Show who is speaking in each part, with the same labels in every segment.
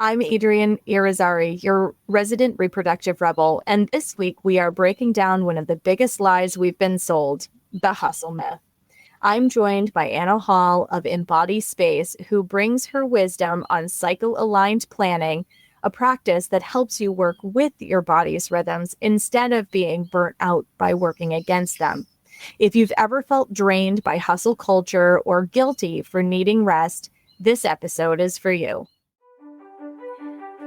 Speaker 1: I'm Adrienne Irizarry, your resident reproductive rebel, and this week we are breaking down one of the biggest lies we've been sold, the hustle myth. I'm joined by Anna Hall of Embody Space, who brings her wisdom on cycle-aligned planning, a practice that helps you work with your body's rhythms instead of being burnt out by working against them. If you've ever felt drained by hustle culture or guilty for needing rest, this episode is for you.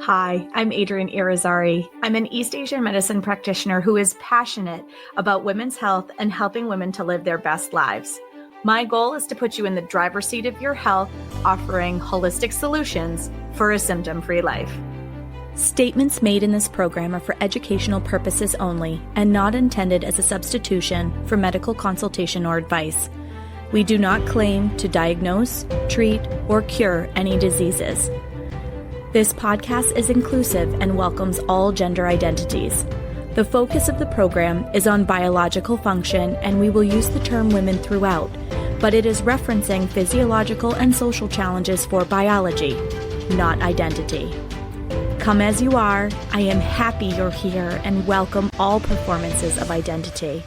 Speaker 1: Hi, I'm Adrienne Irizarry. I'm an East Asian medicine practitioner who is passionate about women's health and helping women to live their best lives. My goal is to put you in the driver's seat of your health, offering holistic solutions for a symptom-free life. Statements made in this program are for educational purposes only and not intended as a substitution for medical consultation or advice. We do not claim to diagnose, treat, or cure any diseases. This podcast is inclusive and welcomes all gender identities. The focus of the program is on biological function, and we will use the term women throughout, but it is referencing physiological and social challenges for biology, not identity. Come as you are, I am happy you're here and welcome all performances of identity.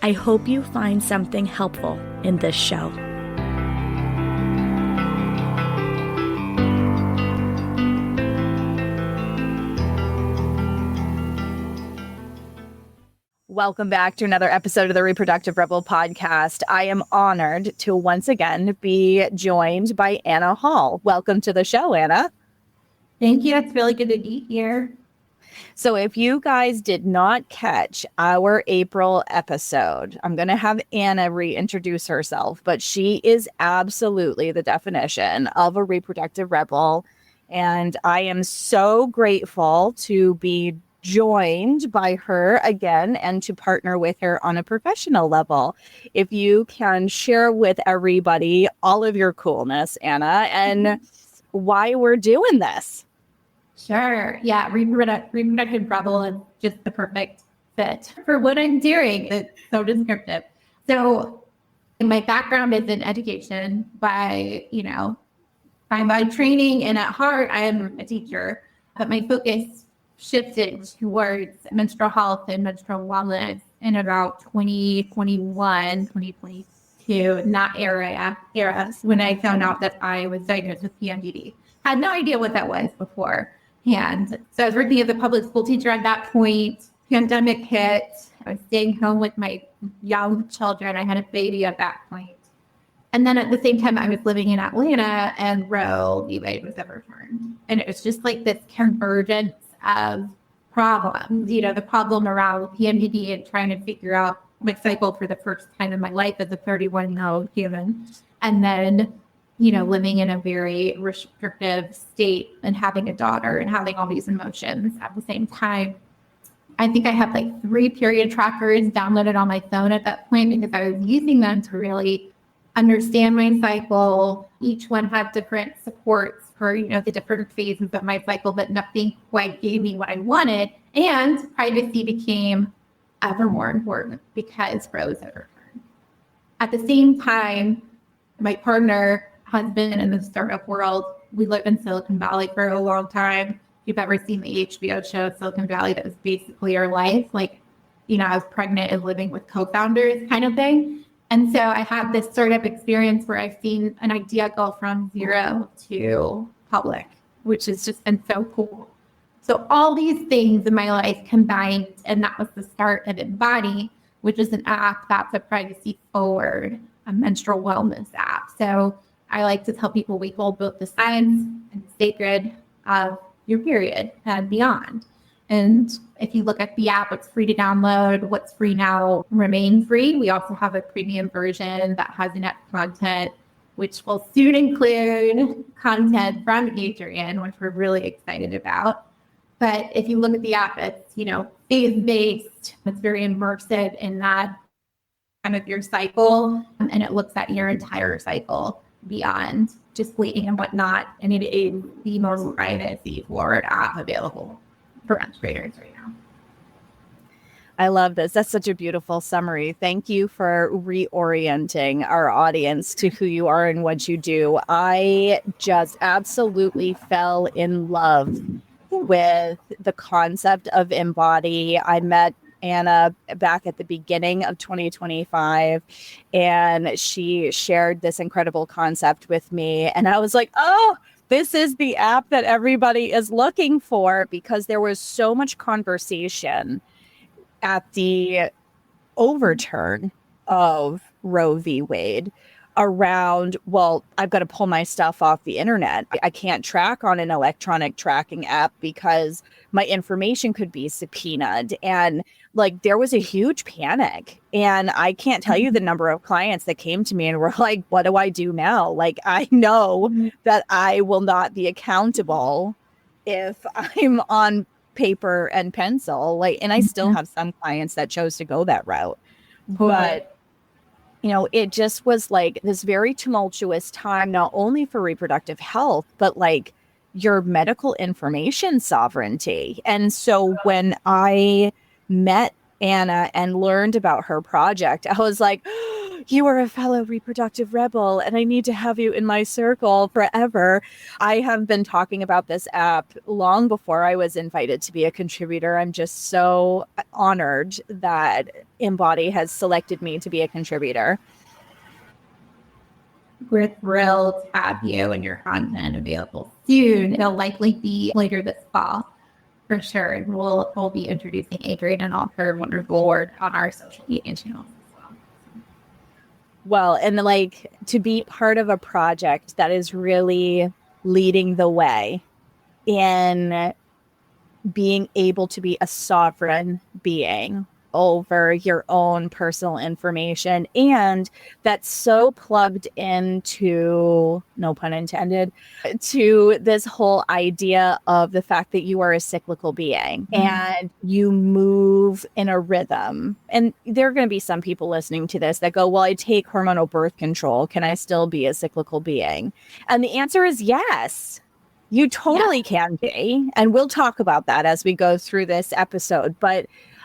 Speaker 1: I hope you find something helpful in this show. Welcome back to another episode of the Reproductive Rebel Podcast. I am honored to once again be joined by Anna Hall. Welcome to the show, Anna.
Speaker 2: Thank you. It's really good to be here.
Speaker 1: So if you guys did not catch our April episode, I'm going to have Anna reintroduce herself, but she is absolutely the definition of a reproductive rebel. And I am so grateful to be joined by her again and to partner with her on a professional level. If you can share with everybody all of your coolness, Anna, and why we're doing this.
Speaker 2: Sure. Yeah. Reproductive Rebel is just the perfect fit for what I'm doing. It's so descriptive. So my background is in education by training, and at heart, I am a teacher, but my focus shifted towards menstrual health and menstrual wellness in about 2021, 2022, in that era when I found out that I was diagnosed with PMDD. Had no idea what that was before. And so I was working as a public school teacher at that point. Pandemic hit. I was staying home with my young children. I had a baby at that point. And then at the same time, I was living in Atlanta, and Roe v. Wade was overturned. And it was just like this convergence of problems, the problem around PMDD and trying to figure out my cycle for the first time in my life as a 31-year-old human. And then, living in a very restrictive state and having a daughter and having all these emotions at the same time. I think I had like 3 period trackers downloaded on my phone at that point because I was using them to really understand my cycle. Each one had different supports for, the different phases of my cycle, but nothing quite gave me what I wanted. And privacy became ever more important because Roe was overturned. At the same time, my partner, husband in the startup world, we lived in Silicon Valley for a long time. If you've ever seen the HBO show Silicon Valley, that was basically our life. I was pregnant and living with co-founders kind of thing. And so I had this startup experience where I've seen an idea go from zero to public, which has just been so cool. So all these things in my life combined, and that was the start of Embody, which is an app that's a privacy-forward, a menstrual wellness app. So I like to tell people we hold both the science and the sacred of your period and beyond. And if you look at the app, it's free to download. What's free now remain free. We also have a premium version that has enough content, which will soon include content from Adrienne, which we're really excited about. But if you look at the app, it's, phase-based. It's very immersive in that kind of your cycle, and it looks at your entire cycle beyond just bleeding and whatnot. And it is the most privacy-forward app available for menstruators right now.
Speaker 1: I love this. That's such a beautiful summary. Thank you for reorienting our audience to who you are and what you do. I just absolutely fell in love with the concept of Embody. I met Anna back at the beginning of 2025, and she shared this incredible concept with me. And I was like, oh, this is the app that everybody is looking for, because there was so much conversation at the overturn of Roe v. Wade around, well, I've got to pull my stuff off the internet. I can't track on an electronic tracking app because my information could be subpoenaed. And like, there was a huge panic. And I can't tell you the number of clients that came to me and were like, what do I do now? Like, I know that I will not be accountable if I'm on paper and pencil. Like, and I still have some clients that chose to go that route. But, you know, it just was like this very tumultuous time, not only for reproductive health, but like your medical information sovereignty. And so when I met Anna and learned about her project, I was like, you are a fellow reproductive rebel, and I need to have you in my circle forever. I have been talking about this app long before I was invited to be a contributor. I'm just so honored that Embody has selected me to be a contributor.
Speaker 2: We're thrilled to have you and your content available soon. It'll likely be later this fall, for sure. And we'll be introducing Adrienne and all her wonderful work on our social media channels.
Speaker 1: Well, and like to be part of a project that is really leading the way in being able to be a sovereign being over your own personal information, and that's so plugged into, no pun intended, to this whole idea of the fact that you are a cyclical being and you move in a rhythm. And there are going to be some people listening to this that go, well, I take hormonal birth control. Can I still be a cyclical being? And the answer is yes. You totally can be. And we'll talk about that as we go through this episode. But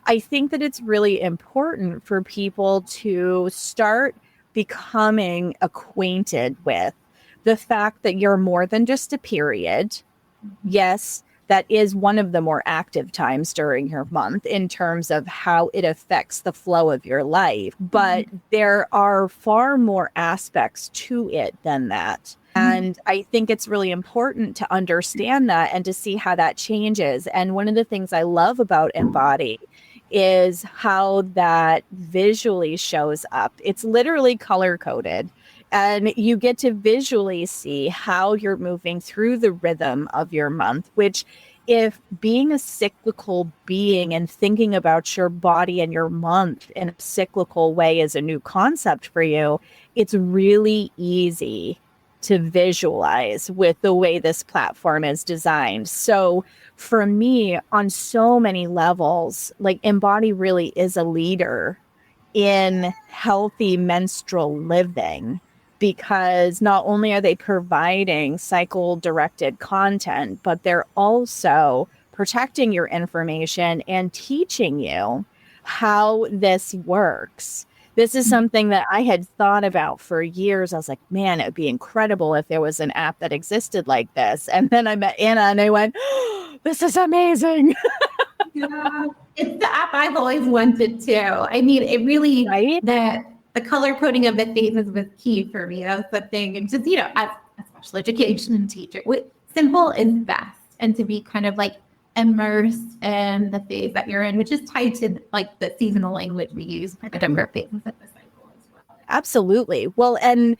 Speaker 1: I think that it's really important for people to start becoming acquainted with the fact that you're more than just a period. Yes, that is one of the more active times during your month in terms of how it affects the flow of your life. But there are far more aspects to it than that. And I think it's really important to understand that and to see how that changes. And one of the things I love about Embody is how that visually shows up. It's literally color coded, and you get to visually see how you're moving through the rhythm of your month, which, if being a cyclical being and thinking about your body and your month in a cyclical way is a new concept for you, it's really easy to visualize with the way this platform is designed. So for me, on so many levels, like Embody really is a leader in healthy menstrual living, because not only are they providing cycle-directed content, but they're also protecting your information and teaching you how this works. This is something that I had thought about for years. I was like, man, it would be incredible if there was an app that existed like this. And then I met Anna and I went, oh, this is amazing.
Speaker 2: Yeah, it's the app I've always wanted to. I mean, it really,
Speaker 1: right?
Speaker 2: The color coding of the faces was key for me. That was the thing. And just, you know, as a special education teacher, simple is best. And to be kind of like immersed in the phase that you're in, which is tied to like the seasonal language we use for the number of phases of the cycle as well.
Speaker 1: Absolutely. Well, and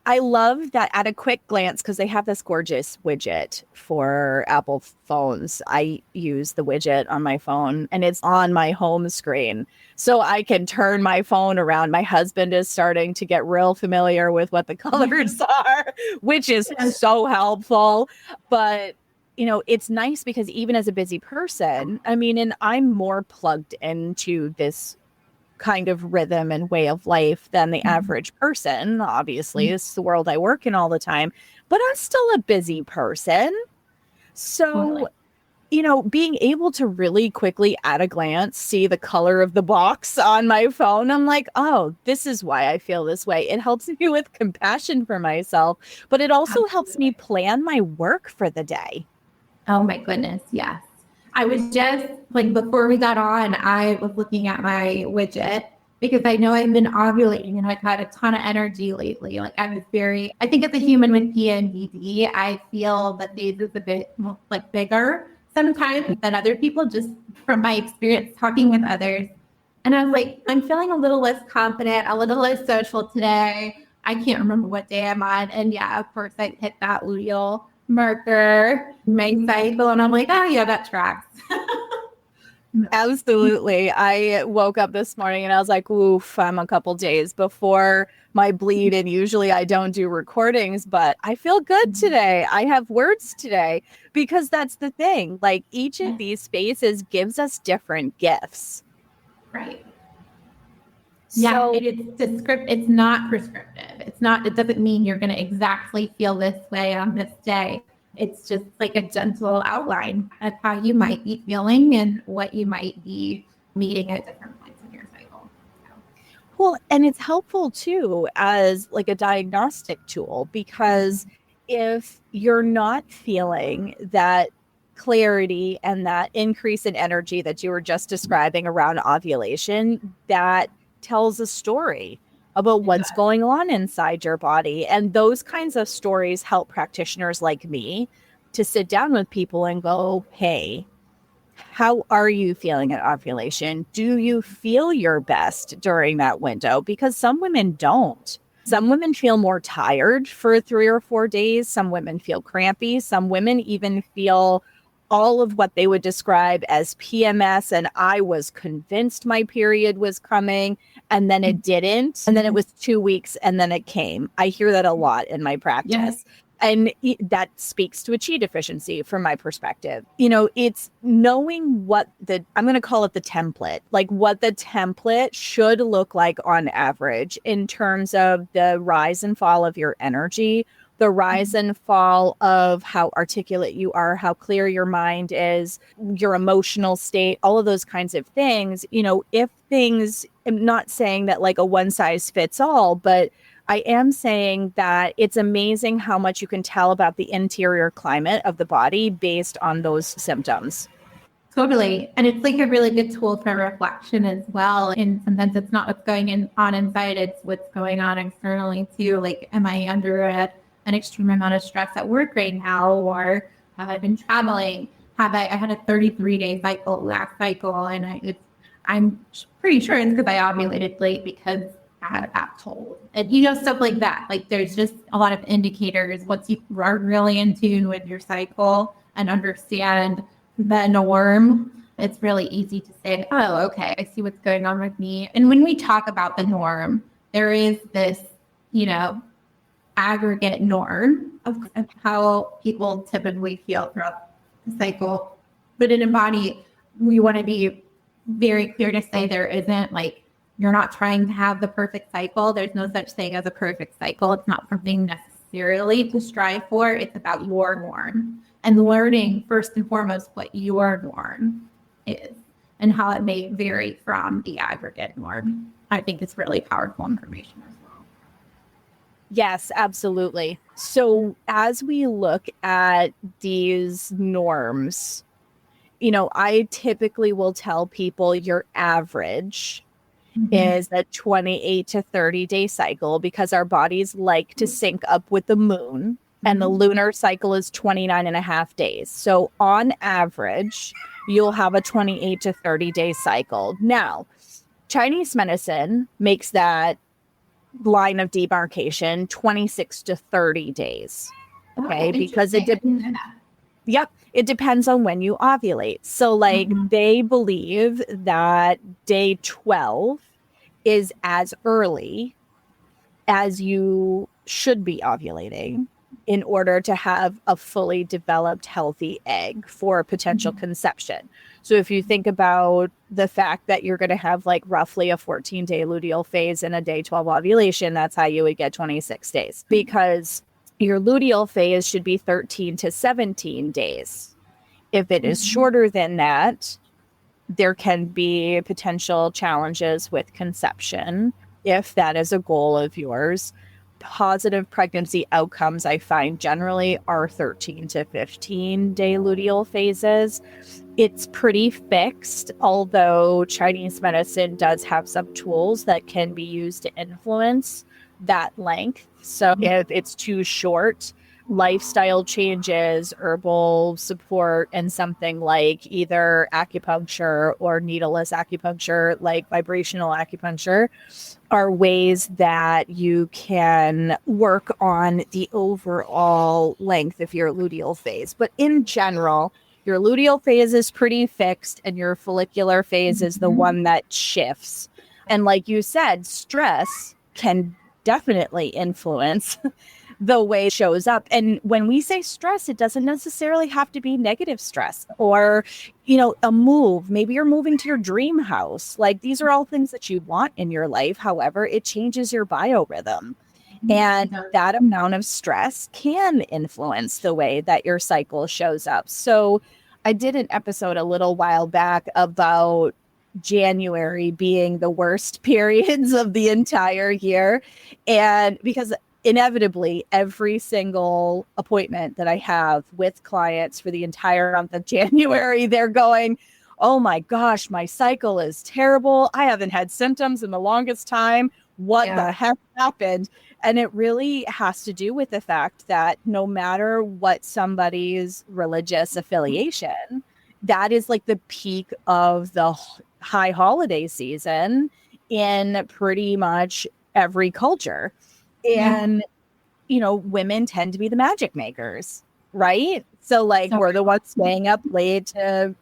Speaker 1: I love that at a quick glance, because they have this gorgeous widget for Apple phones. I use the widget on my phone and it's on my home screen. So I can turn my phone around. My husband is starting to get real familiar with what the colors are, which is so helpful. But you know, it's nice because even as a busy person, I mean, and I'm more plugged into this kind of rhythm and way of life than the average person. Obviously, it's the world I work in all the time, but I'm still a busy person. So being able to really quickly at a glance see the color of the box on my phone, I'm like, oh, this is why I feel this way. It helps me with compassion for myself, but it also helps me plan my work for the day.
Speaker 2: Oh my goodness. Yes. I was just before we got on, I was looking at my widget because I know I've been ovulating and I've had a ton of energy lately. I think as a human with PMDD, I feel that these is a bit bigger sometimes than other people, just from my experience talking with others. And I was like, I'm feeling a little less confident, a little less social today. I can't remember what day I'm on. And yeah, of course, I hit that luteal marker, my cycle, and I'm like, oh yeah, that tracks.
Speaker 1: Absolutely. I woke up this morning and I was like, oof, I'm a couple days before my bleed. And usually I don't do recordings, but I feel good today. I have words today because that's the thing. Each of these spaces gives us different gifts.
Speaker 2: Right. Yeah, it's descriptive. It's not prescriptive. It doesn't mean you're going to exactly feel this way on this day. It's just a gentle outline of how you might be feeling and what you might be meeting at different points in your cycle.
Speaker 1: Well, and it's helpful too as a diagnostic tool, because if you're not feeling that clarity and that increase in energy that you were just describing around ovulation, that tells a story about what's going on inside your body. And those kinds of stories help practitioners like me to sit down with people and go, hey, how are you feeling at ovulation? Do you feel your best during that window? Because some women don't. Some women feel more tired for 3 or 4 days. Some women feel crampy. Some women even feel all of what they would describe as PMS. And I was convinced my period was coming, and then it didn't. And then it was 2 weeks, and then it came. I hear that a lot in my practice.
Speaker 2: Yes.
Speaker 1: And that speaks to a chi deficiency from my perspective. It's knowing what I'm going to call it the template, what the template should look like on average in terms of the rise and fall of your energy, the rise and fall of how articulate you are, how clear your mind is, your emotional state, all of those kinds of things. If things, I'm not saying that a one size fits all, but I am saying that it's amazing how much you can tell about the interior climate of the body based on those symptoms.
Speaker 2: Totally. And it's a really good tool for reflection as well. And sometimes it's not what's going on inside, it's what's going on externally too. Am I under an extreme amount of stress at work right now? Or have I been traveling? I had a 33-day cycle last cycle, and I'm pretty sure it's because I ovulated late because I had a back cold. And stuff like that. There's just a lot of indicators. Once you are really in tune with your cycle and understand the norm, it's really easy to say, oh, okay, I see what's going on with me. And when we talk about the norm, there is this, aggregate norm of how people typically feel throughout the cycle. But in Embody, we want to be very clear to say there isn't you're not trying to have the perfect cycle. There's no such thing as a perfect cycle. It's not something necessarily to strive for. It's about your norm and learning first and foremost what your norm is and how it may vary from the aggregate norm. I think it's really powerful information as well.
Speaker 1: Yes, absolutely. So as we look at these norms, I typically will tell people your average is a 28 to 30 day cycle, because our bodies like to sync up with the moon, and the lunar cycle is 29 and a half days. So on average, you'll have a 28 to 30 day cycle. Now, Chinese medicine makes that line of demarcation 26 to 30 days. Okay, because it depends on when you ovulate. So they believe that day 12 is as early as you should be ovulating in order to have a fully developed healthy egg for potential conception. So if you think about the fact that you're going to have roughly a 14-day luteal phase and a day 12 ovulation, that's how you would get 26 days, because your luteal phase should be 13 to 17 days. If it is shorter than that, there can be potential challenges with conception if that is a goal of yours. Positive pregnancy outcomes, I find, generally are 13 to 15 day luteal phases. It's pretty fixed, although Chinese medicine does have some tools that can be used to influence that length. So if it's too short, lifestyle changes, herbal support, and something like either acupuncture or needleless acupuncture, like vibrational acupuncture, are ways that you can work on the overall length of your luteal phase. But in general, your luteal phase is pretty fixed and your follicular phase is the one that shifts. And like you said, stress can definitely influence the way it shows up. And when we say stress, it doesn't necessarily have to be negative stress or, a move. Maybe you're moving to your dream house. Like, these are all things that you want in your life. However, it changes your biorhythm. And that amount of stress can influence the way that your cycle shows up. So I did an episode a little while back about January being the worst periods of the entire year. And because inevitably every single appointment that I have with clients for the entire month of January, they're going, oh my gosh, my cycle is terrible. I haven't had symptoms in the longest time. What the heck happened? And it really has to do with the fact that no matter what somebody's religious affiliation, that is like the peak of the high holiday season in pretty much every culture. And, women tend to be the magic makers, right? So we're the ones staying up late to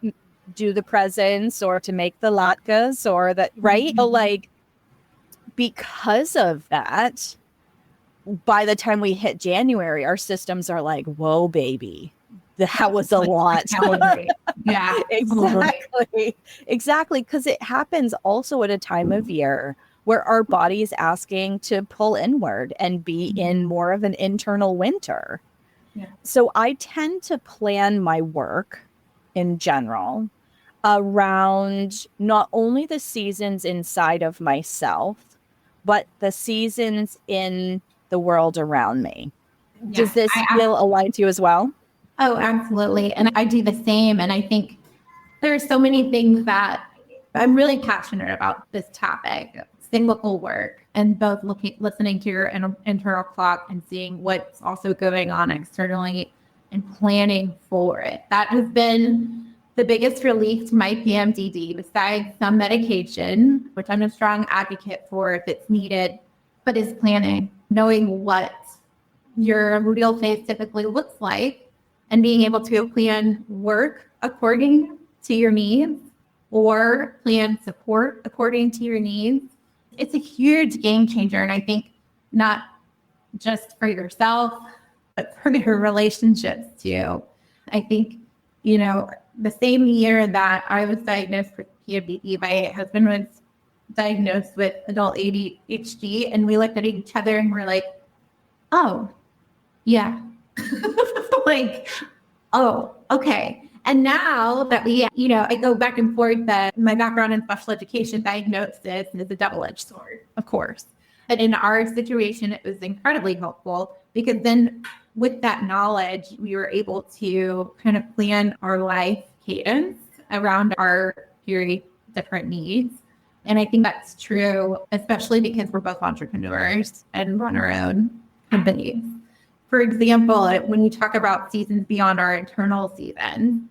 Speaker 1: do the presents or to make the latkes or that, right? So because of that, by the time we hit January, our systems are like, whoa, baby, that was a lot.
Speaker 2: Yeah,
Speaker 1: Exactly. Because it happens also at a time of year where our body is asking to pull inward and be in more of an internal winter. Yeah. So I tend to plan my work in general around not only the seasons inside of myself, but the seasons in the world around me. Yeah. Does this feel aligned to you as well?
Speaker 2: Oh, absolutely. And I do the same. And I think there are so many things that I'm really passionate about this topic, cyclical work, and both listening to your internal clock and seeing what's also going on externally and planning for it. That has been the biggest relief to my PMDD, besides some medication, which I'm a strong advocate for if it's needed, but is planning, knowing what your luteal phase typically looks like and being able to plan work according to your needs or plan support according to your needs. It's a huge game changer. And I think not just for yourself, but for your relationships too. I think, the same year that I was diagnosed with PMDD, my husband was diagnosed with adult ADHD, and we looked at each other and we're like, oh, yeah. Oh, okay. And now that I go back and forth that my background in special education diagnosis is a double-edged sword, of course. But in our situation, it was incredibly helpful because then with that knowledge, we were able to kind of plan our life cadence around our very different needs. And I think that's true, especially because we're both entrepreneurs and run our own companies. For example, when you talk about seasons beyond our internal season,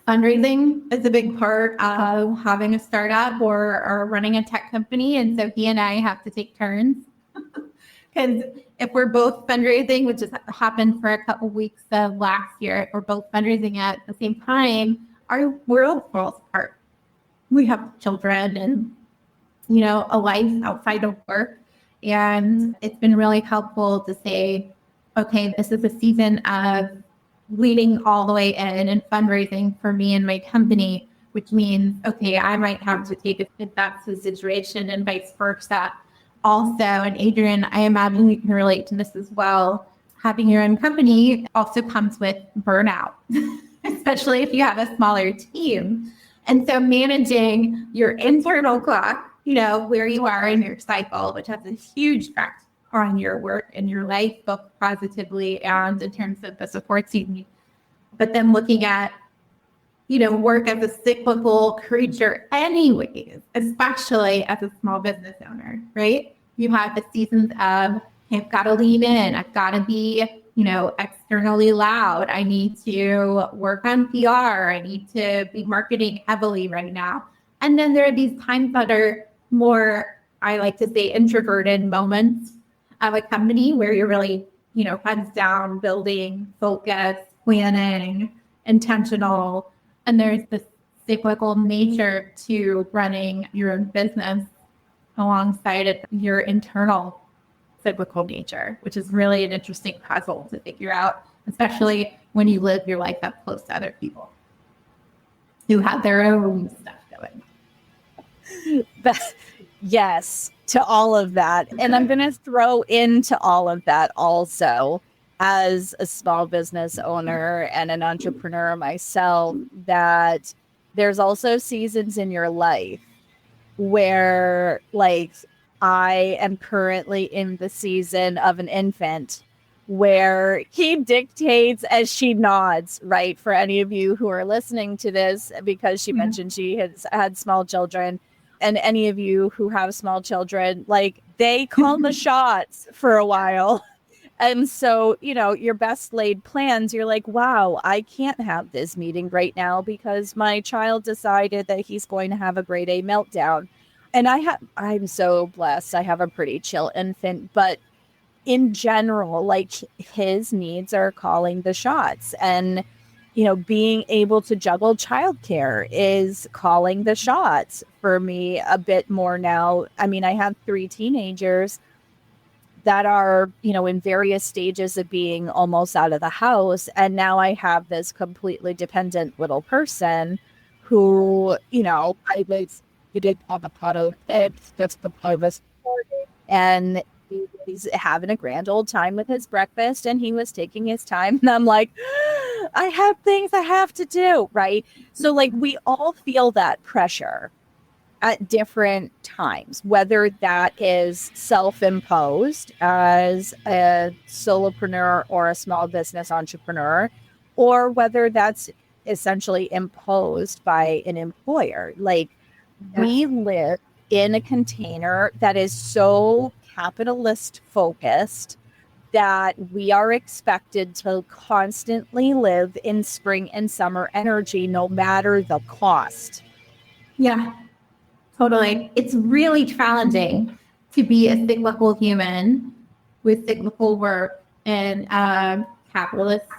Speaker 2: fundraising is a big part of having a startup or running a tech company. And so he and I have to take turns because if we're both fundraising, which has happened for a couple of weeks of last year, if we're both fundraising at the same time, our world falls apart. We have children and, a life outside of work. And it's been really helpful to say, okay, this is a season of leading all the way in and fundraising for me and my company, which means, okay, I might have to take if that's the situation and vice versa. Also, and Adrian, I imagine you can relate to this as well. Having your own company also comes with burnout. especially if you have a smaller team. And so managing your internal clock, where you are in your cycle, which has a huge effect on your work and your life, both positively and in terms of the supports you need. But then looking at, work as a cyclical creature anyways, especially as a small business owner, right? You have the seasons of, I've got to lean in. I've got to be, externally loud. I need to work on PR. I need to be marketing heavily right now. And then there are these times that are more, I like to say, introverted moments of a company where you're really, heads down, building, focus, planning, intentional. And there's this cyclical nature to running your own business alongside your internal cyclical nature, which is really an interesting puzzle to figure out, especially when you live your life up close to other people who have their own stuff going.
Speaker 3: Yes, to all of that. And I'm going to throw into all of that also, as a small business owner and an entrepreneur myself, that there's also seasons in your life where, like, I am currently in the season of an infant where he dictates as she nods, right? For any of you who are listening to this, because she mentioned she has had small children, and any of you who have small children, like, they call the shots for a while. And so, your best laid plans, you're like, wow, I can't have this meeting right now because my child decided that he's going to have a grade A meltdown. And I'm so blessed. I have a pretty chill infant, but in general, like, his needs are calling the shots. And, being able to juggle childcare is calling the shots for me a bit more now. I mean, I have 3 teenagers that are, in various stages of being almost out of the house. And now I have this completely dependent little person who, I was, you did avocado, that's the harvest. And he's having a grand old time with his breakfast, and he was taking his time. And I'm like, I have things I have to do, right? So, like, we all feel that pressure at different times, whether that is self-imposed as a solopreneur or a small business entrepreneur, or whether that's essentially imposed by an employer. Like, we live in a container that is so capitalist focused that we are expected to constantly live in spring and summer energy, no matter the cost.
Speaker 2: Yeah. Totally. It's really challenging to be a cyclical human with cyclical work in a capitalist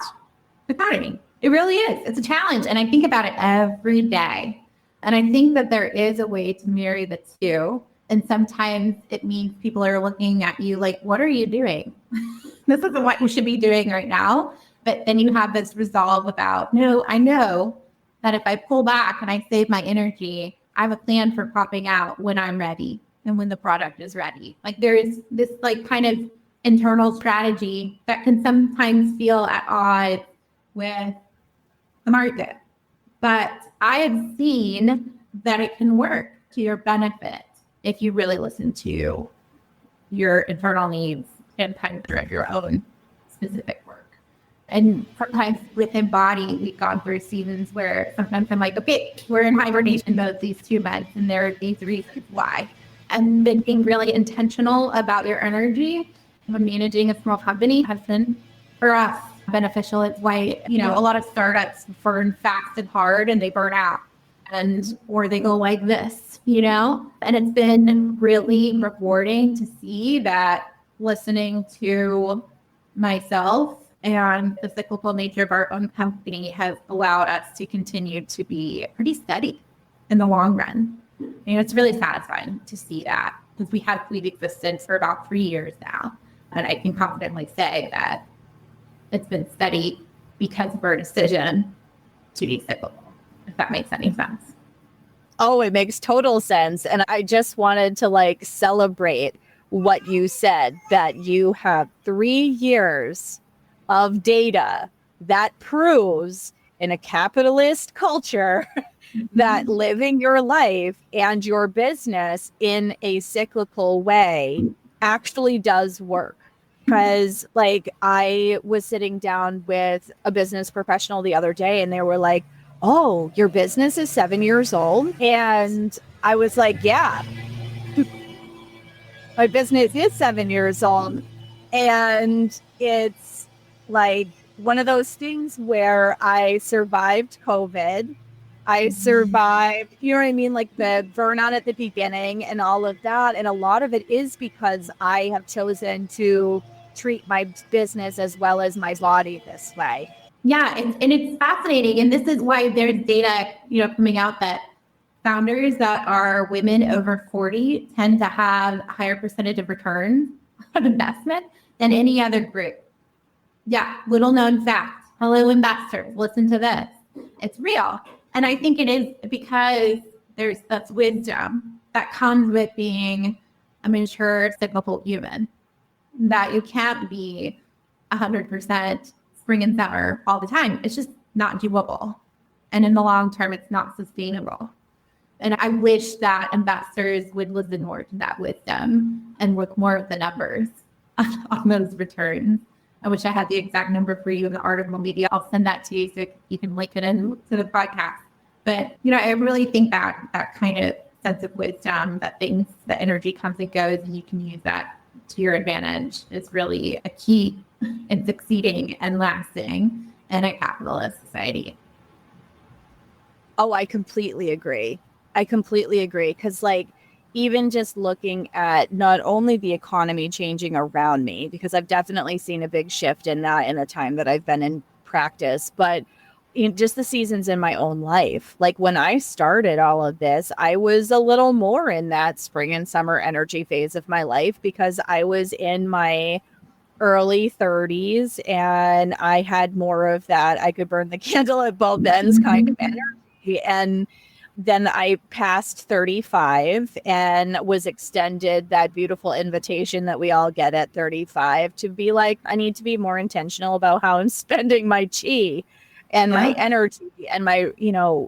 Speaker 2: economy. It really is. It's a challenge. And I think about it every day. And I think that there is a way to marry the two. And sometimes it means people are looking at you like, what are you doing? This isn't what you should be doing right now. But then you have this resolve about, no, I know that if I pull back and I save my energy, I have a plan for popping out when I'm ready and when the product is ready. Like, there is this like kind of internal strategy that can sometimes feel at odds with the market. But I have seen that it can work to your benefit if you really listen to your internal needs and kind of direct your own specific work. And sometimes with Embody, we've gone through seasons where sometimes I'm like, okay, we're in hibernation mode these 2 months, and there are these reasons why. And then being really intentional about your energy when managing a small company has been, for us, beneficial. It's why, a lot of startups burn fast and hard and they burn out, or they go like this, and it's been really rewarding to see that listening to myself and the cyclical nature of our own company has allowed us to continue to be pretty steady in the long run. It's really satisfying to see that, because we've existed for about 3 years now. And I can confidently say that it's been steady because of our decision to be cyclical, if that makes any sense.
Speaker 3: Oh, it makes total sense. And I just wanted to celebrate what you said, that you have 3 years of data that proves in a capitalist culture that living your life and your business in a cyclical way actually does work. Because like I was sitting down with a business professional the other day and they were like, oh, your business is 7 years old? And I was like, yeah, my business is 7 years old. And it's like one of those things where I survived COVID. I survived, you know what I mean? Like the burnout at the beginning and all of that. And a lot of it is because I have chosen to treat my business as well as my body this way.
Speaker 2: Yeah, and it's fascinating. And this is why there's data, coming out that founders that are women over 40 tend to have a higher percentage of return on investment than any other group. Yeah, little known fact. Hello, investors, listen to this. It's real. And I think it is because that's wisdom that comes with being a mature, cyclical human, that you can't be 100% spring and summer all the time. It's just not doable. And in the long term, it's not sustainable. And I wish that investors would listen more to that wisdom and look more at the numbers on those returns. I wish I had the exact number for you in the article media. I'll send that to you so you can link it in to the podcast. But, I really think that kind of sense of wisdom, that energy comes and goes, and you can use that to your advantage is really a key in succeeding and lasting in a capitalist society.
Speaker 3: Oh, I completely agree. Because like, even just looking at not only the economy changing around me, because I've definitely seen a big shift in that in the time that I've been in practice, but just the seasons in my own life. Like when I started all of this, I was a little more in that spring and summer energy phase of my life because I was in my early 30s and I had more of that. I could burn the candle at both ends kind of energy. And then I passed 35 and was extended that beautiful invitation that we all get at 35 to be like, I need to be more intentional about how I'm spending my chi and my energy and my,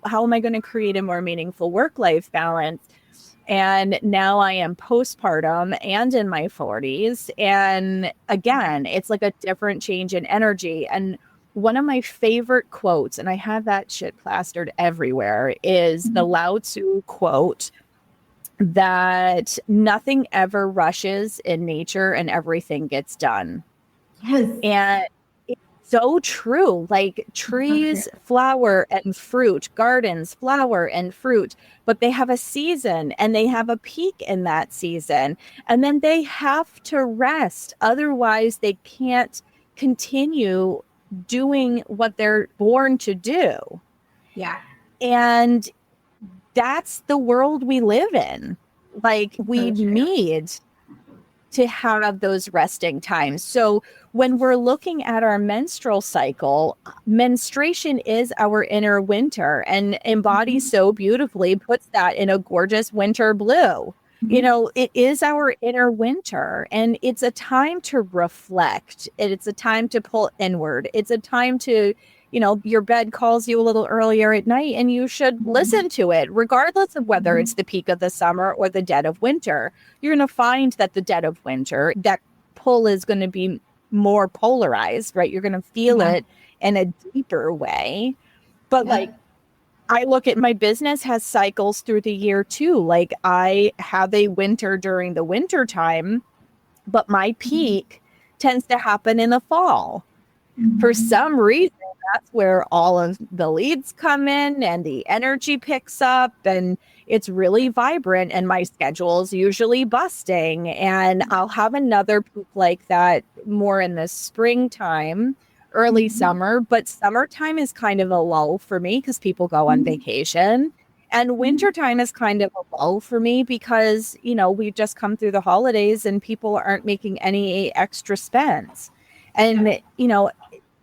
Speaker 3: how am I going to create a more meaningful work-life balance? And now I am postpartum and in my 40s. And again, it's like a different change in energy. And one of my favorite quotes, and I have that shit plastered everywhere, is the Lao Tzu quote that nothing ever rushes in nature and everything gets done.
Speaker 2: Yes.
Speaker 3: And it's so true. Like trees flower and fruit, gardens flower and fruit, but they have a season and they have a peak in that season. And then they have to rest. Otherwise, they can't continue doing what they're born to do.
Speaker 2: Yeah.
Speaker 3: And that's the world we live in. Like we need to have those resting times. So when we're looking at our menstrual cycle, menstruation is our inner winter, and Embody so beautifully puts that in a gorgeous winter blue. It is our inner winter, and it's a time to reflect. It's a time to pull inward. It's a time to, your bed calls you a little earlier at night and you should listen to it, regardless of whether it's the peak of the summer or the dead of winter. You're going to find that the dead of winter, that pull is going to be more polarized, right? You're going to feel it in a deeper way. But I look at my business has cycles through the year too. Like I have a winter during the winter time, but my peak tends to happen in the fall. For some reason, that's where all of the leads come in and the energy picks up and it's really vibrant and my schedule is usually busting. And I'll have another peak like that more in the springtime, early summer, but summertime is kind of a lull for me because people go on vacation, and wintertime is kind of a lull for me because, we've just come through the holidays and people aren't making any extra spends. And,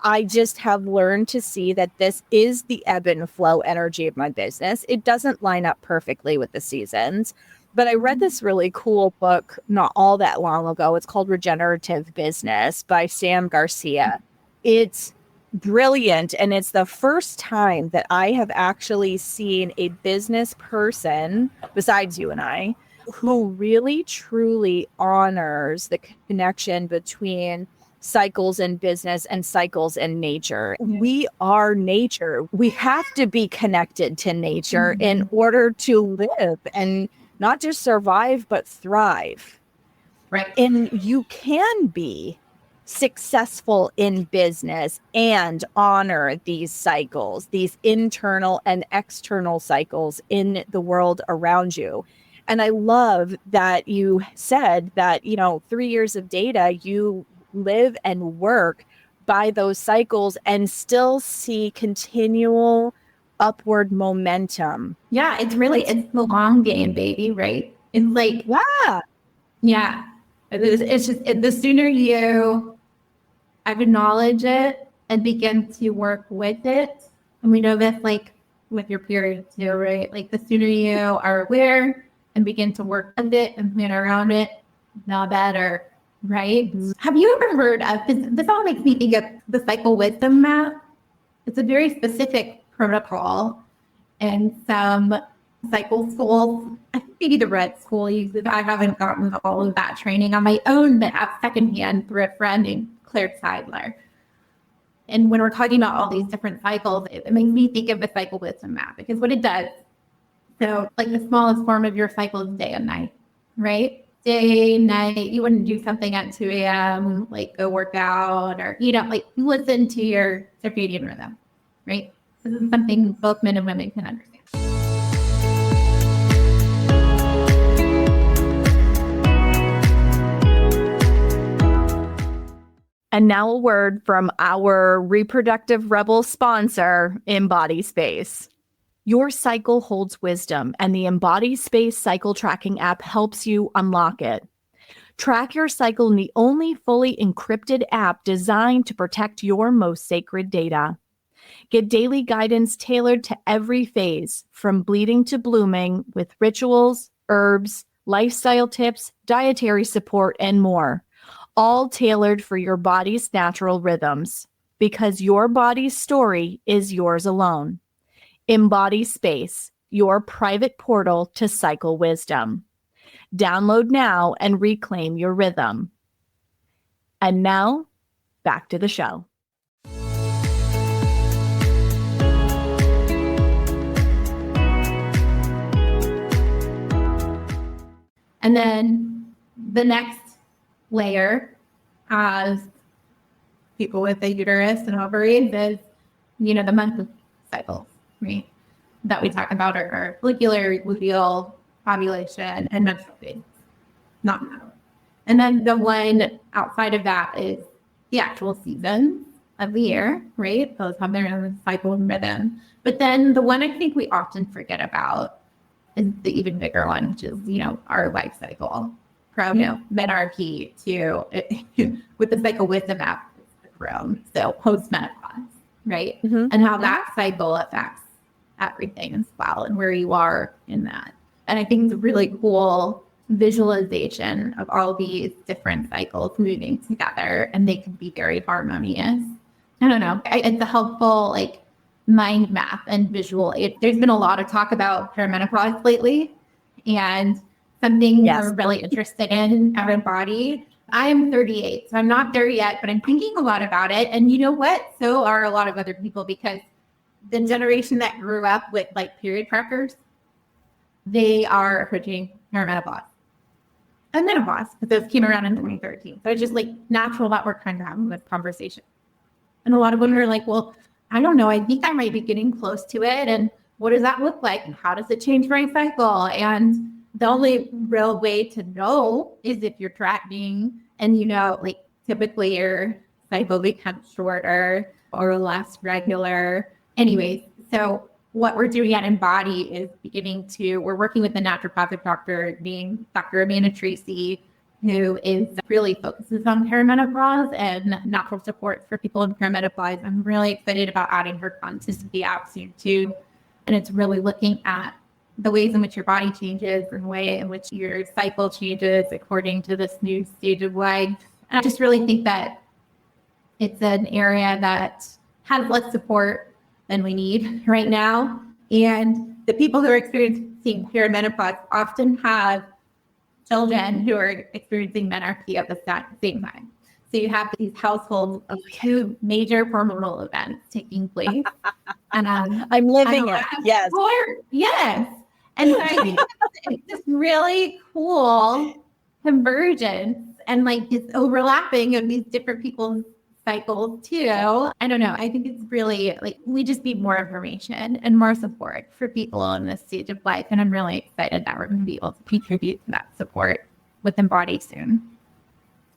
Speaker 3: I just have learned to see that this is the ebb and flow energy of my business. It doesn't line up perfectly with the seasons, but I read this really cool book not all that long ago. It's called Regenerative Business by Sam Garcia. It's brilliant. And it's the first time that I have actually seen a business person, besides you and I, who really truly honors the connection between cycles in business and cycles in nature. We are nature. We have to be connected to nature in order to live and not just survive, but thrive.
Speaker 2: Right.
Speaker 3: And you can be successful in business and honor these cycles, these internal and external cycles in the world around you. And I love that you said that, 3 years of data, you live and work by those cycles and still see continual upward momentum.
Speaker 2: Yeah, it's the long game, baby, right? It's like, yeah. It's just the sooner you acknowledge it and begin to work with it. And we know this like with your period too, right? Like the sooner you are aware and begin to work with it and plan around it, the better, right? Have you ever heard of this? All makes me think of the cycle wisdom map. It's a very specific protocol, and some cycle schools, I think maybe the Red School uses it. I haven't gotten all of that training on my own, but have secondhand through a friend named Claire Seidler. And when we're talking about all these different cycles, it makes me think of the cycle wisdom map, because what it does, so like the smallest form of your cycle is day and night, right? Day, night, you wouldn't do something at 2 a.m., like go work out, or, like you listen to your circadian rhythm, right? This is something both men and women can understand.
Speaker 1: And now a word from our Reproductive Rebel sponsor, Embody Space. Your cycle holds wisdom, and the Embody Space cycle tracking app helps you unlock it. Track your cycle in the only fully encrypted app designed to protect your most sacred data. Get daily guidance tailored to every phase, from bleeding to blooming, with rituals, herbs, lifestyle tips, dietary support, and more. All tailored for your body's natural rhythms, because your body's story is yours alone. Embody Space, your private portal to cycle wisdom. Download now and reclaim your rhythm. And now, back to the show.
Speaker 2: And then the next layer, as people with a uterus and ovaries, is, the monthly cycles, right? That we talk about are follicular, luteal, ovulation, and menstrual phase, not menstrual. And then the one outside of that is the actual seasons of the year, right? Those have their own cycle and rhythm. But then the one I think we often forget about is the even bigger one, which is, our life cycle. From menarche to with the cycle wisdom app, so post-menopause, right? Mm-hmm. And how that cycle affects everything as well, and where you are in that. And I think it's a really cool visualization of all these different cycles moving together, and they can be very harmonious. I don't know. It's a helpful mind map and visual. There's been a lot of talk about perimenopause lately, and something we're really interested in everybody. I am 38, so I'm not there yet, but I'm thinking a lot about it. And you know what? So are a lot of other people, because the generation that grew up with period trackers, they are approaching perimenopause and menopause, but those came around in 2013. So it's just natural that we're kind of having this conversation. And a lot of women are like, well, I don't know. I think I might be getting close to it. And what does that look like? And how does it change my cycle? And the only real way to know is if you're tracking and, typically your cycle becomes shorter or less regular. Anyways, so what we're doing at Embody is we're working with a naturopathic doctor named Dr. Amanda Tracy, who really focuses on perimenopause and natural support for people in perimenopause. I'm really excited about adding her content to the app soon too. And it's really looking at the ways in which your body changes and the way in which your cycle changes according to this new stage of life. And I just really think that it's an area that has less support than we need right now. And the people who are experiencing perimenopause often have children who are experiencing menarche at the same time. So you have these households of two major hormonal events taking place. And
Speaker 3: I'm living it. Yes.
Speaker 2: Yes. And so I think it's this really cool convergence and like this overlapping of these different people's cycles too. I don't know. I think it's really like we just need more information and more support for people in this stage of life. And I'm really excited that we're going to be able to contribute to that support with Embody soon.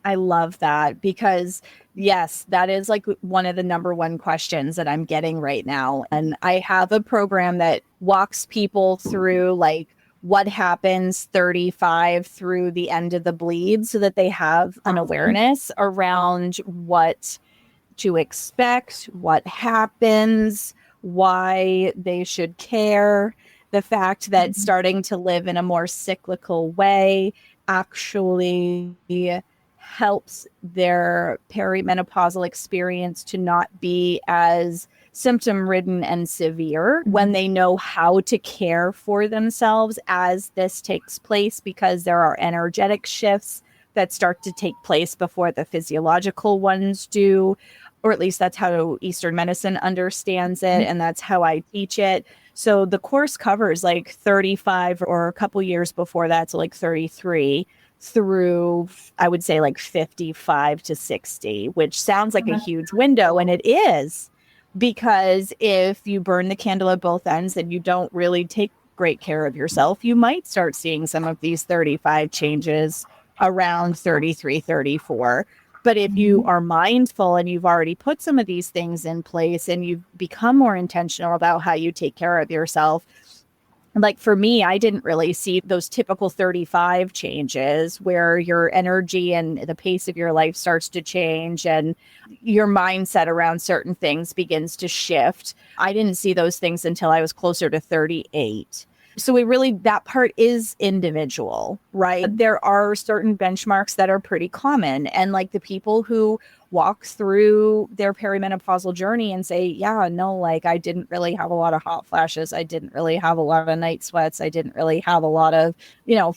Speaker 3: I love that because yes, that is like one of the number one questions that I'm getting right now. And I have a program that walks people through like what happens 35 through the end of the bleed so that they have an awareness around what to expect, what happens, why they should care, the fact that starting to live in a more cyclical way actually helps their perimenopausal experience to not be as symptom-ridden and severe when they know how to care for themselves as this takes place, because there are energetic shifts that start to take place before the physiological ones do, or at least that's how Eastern medicine understands it, and that's how I teach it. So the course covers like 35 or a couple years before that, so like 33 through, I would say like 55 to 60, which sounds like a huge window. And it is, because if you burn the candle at both ends and you don't really take great care of yourself, you might start seeing some of these 35 changes around 33, 34. But if you are mindful and you've already put some of these things in place and you've become more intentional about how you take care of yourself, like for me, I didn't really see those typical 35 changes where your energy and the pace of your life starts to change and your mindset around certain things begins to shift. I didn't see those things until I was closer to 38. So that part is individual, right? There are certain benchmarks that are pretty common. And like the people who walk through their perimenopausal journey and say, yeah, no, like I didn't really have a lot of hot flashes. I didn't really have a lot of night sweats. I didn't really have a lot of,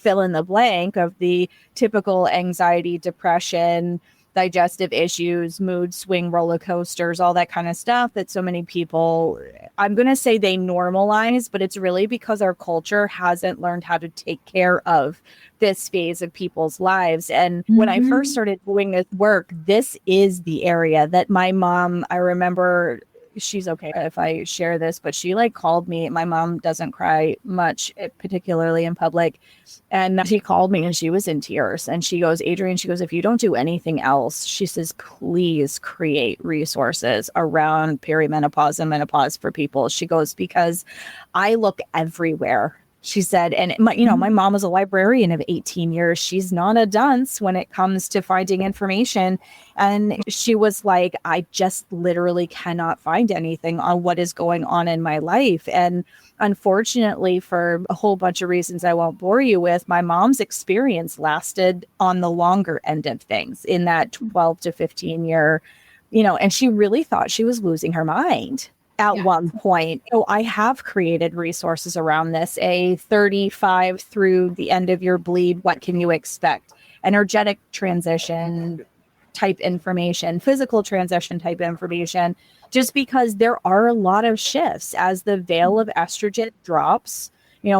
Speaker 3: fill in the blank of the typical anxiety, depression, digestive issues, mood swing roller coasters, all that kind of stuff that so many people, I'm going to say they normalize, but it's really because our culture hasn't learned how to take care of this phase of people's lives. And when I first started doing this work, this is the area that my mom, I remember, she's okay if I share this, but she like called me. My mom doesn't cry much, particularly in public. And she called me and she was in tears. And she goes, Adrienne, she goes, if you don't do anything else, she says, please create resources around perimenopause and menopause for people. She goes, because I look everywhere. She said, and my mom was a librarian of 18 years. She's not a dunce when it comes to finding information. And she was like, I just literally cannot find anything on what is going on in my life. And unfortunately, for a whole bunch of reasons I won't bore you with, my mom's experience lasted on the longer end of things in that 12 to 15 year, and she really thought she was losing her mind. At one point. I have created resources around this, a 35 through the end of your bleed, what can you expect? Energetic transition type information, physical transition type information, just because there are a lot of shifts as the veil of estrogen drops.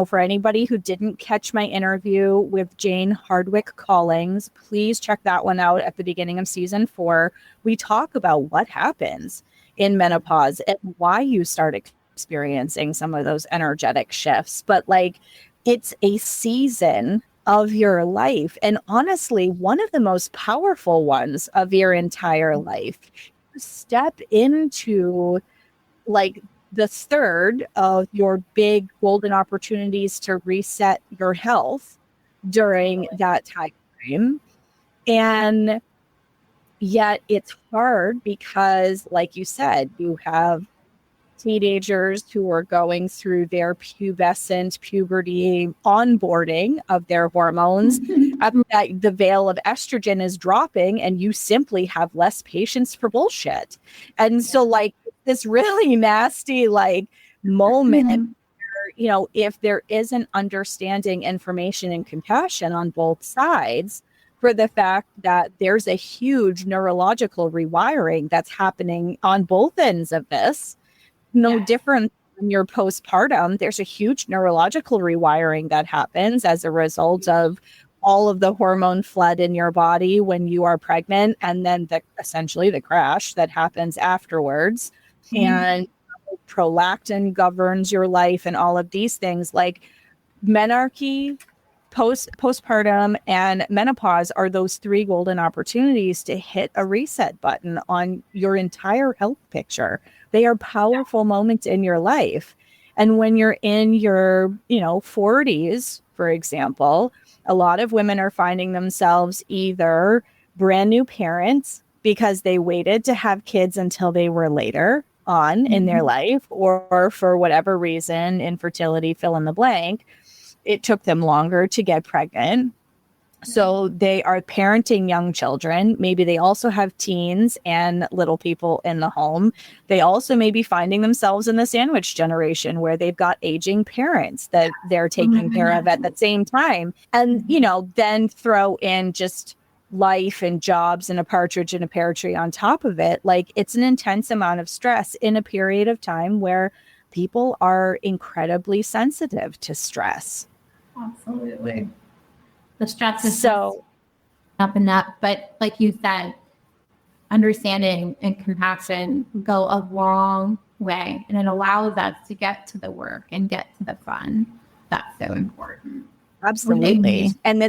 Speaker 3: For anybody who didn't catch my interview with Jane Hardwick Collings, please check that one out at the beginning of season 4. We talk about what happens in menopause and why you start experiencing some of those energetic shifts. But like, it's a season of your life. And honestly, one of the most powerful ones of your entire life. Step into like the third of your big golden opportunities to reset your health during that time frame. And yet it's hard because, like you said, you have teenagers who are going through their pubescent puberty onboarding of their hormones. The veil of estrogen is dropping and you simply have less patience for bullshit. And so like this really nasty like moment. If there isn't understanding, information, and compassion on both sides for the fact that there's a huge neurological rewiring that's happening on both ends of this, no different than your postpartum, there's a huge neurological rewiring that happens as a result of all of the hormone flood in your body when you are pregnant, and then essentially the crash that happens afterwards. And prolactin governs your life and all of these things. Like menarche, postpartum, and menopause are those 3 golden opportunities to hit a reset button on your entire health picture. They are powerful moments in your life. And when you're in your, 40s, for example, a lot of women are finding themselves either brand new parents because they waited to have kids until they were later on in their life, or for whatever reason, infertility, fill in the blank, it took them longer to get pregnant. So they are parenting young children. Maybe they also have teens and little people in the home. They also may be finding themselves in the sandwich generation where they've got aging parents that they're taking care of at the same time. And, then throw in just life and jobs and a partridge in a pear tree on top of it. Like, it's an intense amount of stress in a period of time where people are incredibly sensitive to stress.
Speaker 2: Absolutely. The stress is
Speaker 3: so
Speaker 2: up and up. But like you said, understanding and compassion go a long way, and it allows us to get to the work and get to the fun. That's so important.
Speaker 3: Absolutely. And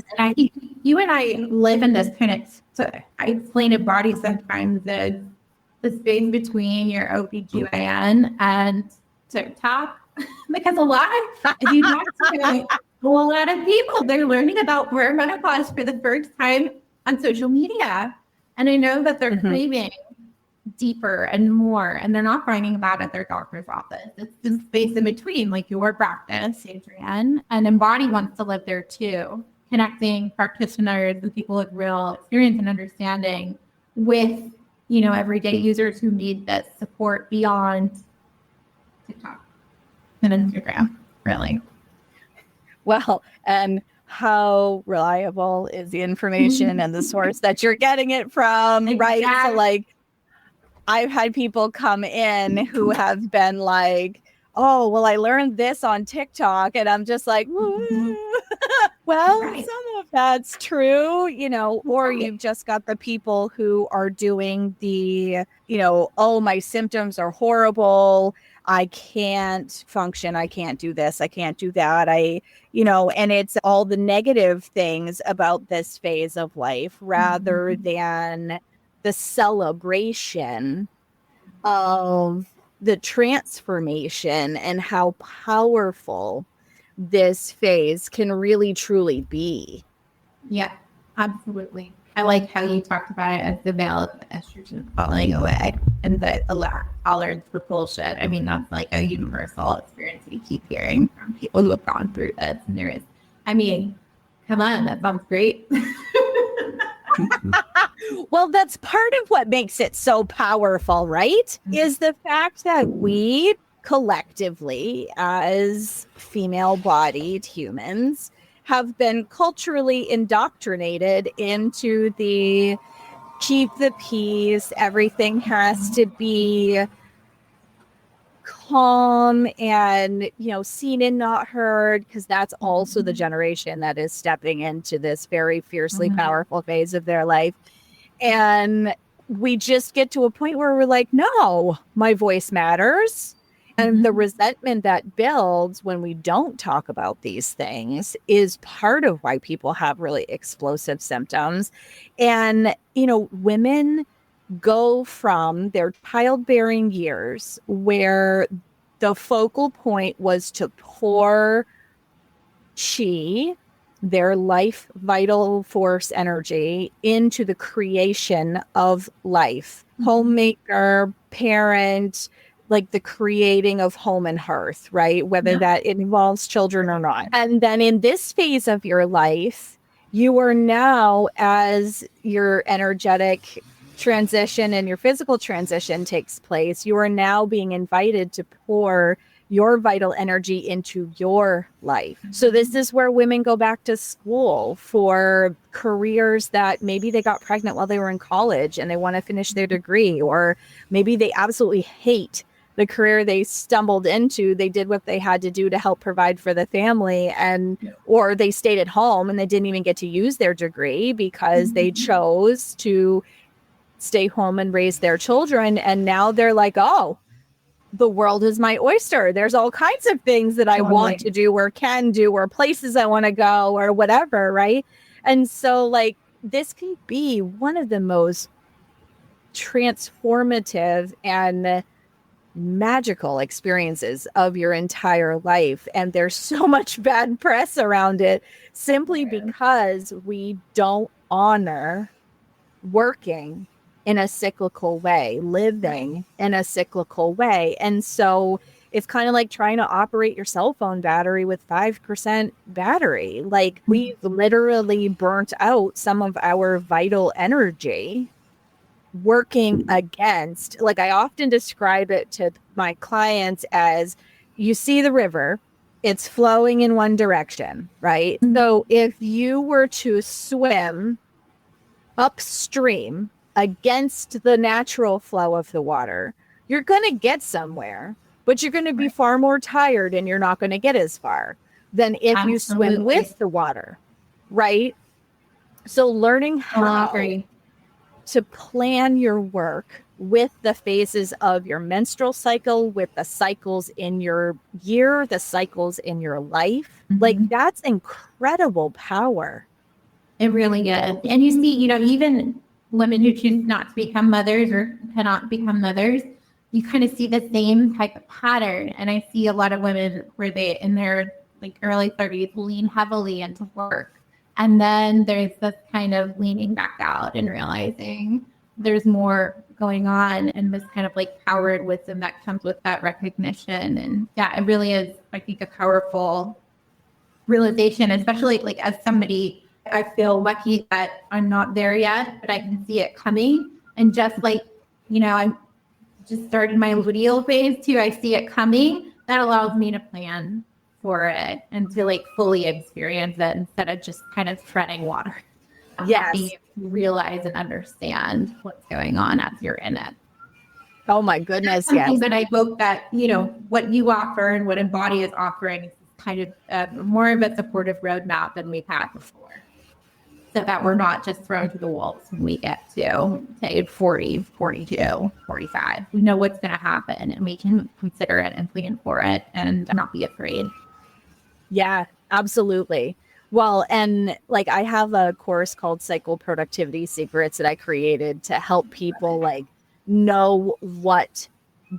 Speaker 2: you and I live in this kind of, so I explain Embody sometimes as the space between your OBGYN and TikTok, because if you talk to a lot of people, they're learning about perimenopause for the first time on social media. And I know that they're craving deeper and more, and they're not finding that at their doctor's office. It's the space in between, like your practice, Adrienne, and Embody wants to live there too, connecting practitioners and people with real experience and understanding with, everyday users who need this support beyond TikTok and Instagram, really.
Speaker 3: Well, and how reliable is the information and the source that you're getting it from, right? So like, I've had people come in who have been like, oh, well, I learned this on TikTok. And I'm just like, well, some of that's true, or you've just got the people who are doing the, oh, my symptoms are horrible. I can't function. I can't do this. I can't do that. And it's all the negative things about this phase of life rather than the celebration of the transformation and how powerful this phase can really truly be.
Speaker 2: Yeah, absolutely. I like how you talked about it as the veil of estrogen falling away and the tolerance for bullshit. I mean, that's like a universal experience we keep hearing from people who have gone through this. And there is, come on, that sounds great.
Speaker 3: Well, that's part of what makes it so powerful, right? Is the fact that we collectively, as female-bodied humans, have been culturally indoctrinated into the keep the peace, everything has to be calm and, seen and not heard, because that's also the generation that is stepping into this very fiercely powerful phase of their life. And we just get to a point where we're like, no, my voice matters. And the resentment that builds when we don't talk about these things is part of why people have really explosive symptoms. And, women go from their childbearing years where the focal point was to pour chi, their life, vital force energy, into the creation of life. Homemaker, parent, like the creating of home and hearth, right? Whether that involves children or not. And then in this phase of your life, you are now, as your energetic transition and your physical transition takes place, you are now being invited to pour your vital energy into your life. So this is where women go back to school for careers that maybe they got pregnant while they were in college and they want to finish their degree, or maybe they absolutely hate the career they stumbled into. They did what they had to do to help provide for the family, and or they stayed at home and they didn't even get to use their degree because they chose to stay home and raise their children. And now they're like, oh, the world is my oyster. There's all kinds of things that I want to do or can do, or places I want to go, or whatever, right? And so like this can be one of the most transformative and magical experiences of your entire life. And there's so much bad press around it simply because we don't honor working in a cyclical way, living in a cyclical way. And so it's kind of like trying to operate your cell phone battery with 5% battery. Like we've literally burnt out some of our vital energy working against, like I often describe it to my clients as, you see the river, it's flowing in one direction, right? So if you were to swim upstream against the natural flow of the water, you're going to get somewhere, but you're going to be far more tired and you're not going to get as far than if you swim with the water, right? So learning how to plan your work with the phases of your menstrual cycle, with the cycles in your year, the cycles in your life, like that's incredible power.
Speaker 2: It really is. And you see, even women who choose not to become mothers or cannot become mothers, you kind of see the same type of pattern. And I see a lot of women where they, in their like early 30s, lean heavily into work. And then there's this kind of leaning back out and realizing there's more going on, and this kind of like powered wisdom that comes with that recognition. And yeah, it really is, I think, a powerful realization, especially like as somebody, I feel lucky that I'm not there yet, but I can see it coming. And just like, I'm just started my luteal phase too. I see it coming. That allows me to plan for it and to like fully experience it instead of just kind of treading water.
Speaker 3: Yes.
Speaker 2: You realize and understand what's going on as you're in it.
Speaker 3: Oh my goodness. Yes.
Speaker 2: But I hope that, what you offer and what Embody is offering is kind of more of a supportive roadmap than we've had before. So that we're not just thrown to the wolves when we get to, say, 40, 42, 45. We know what's going to happen and we can consider it and plan for it and not be afraid.
Speaker 3: Yeah, absolutely. Well, and like I have a course called Cycle Productivity Secrets that I created to help people like know what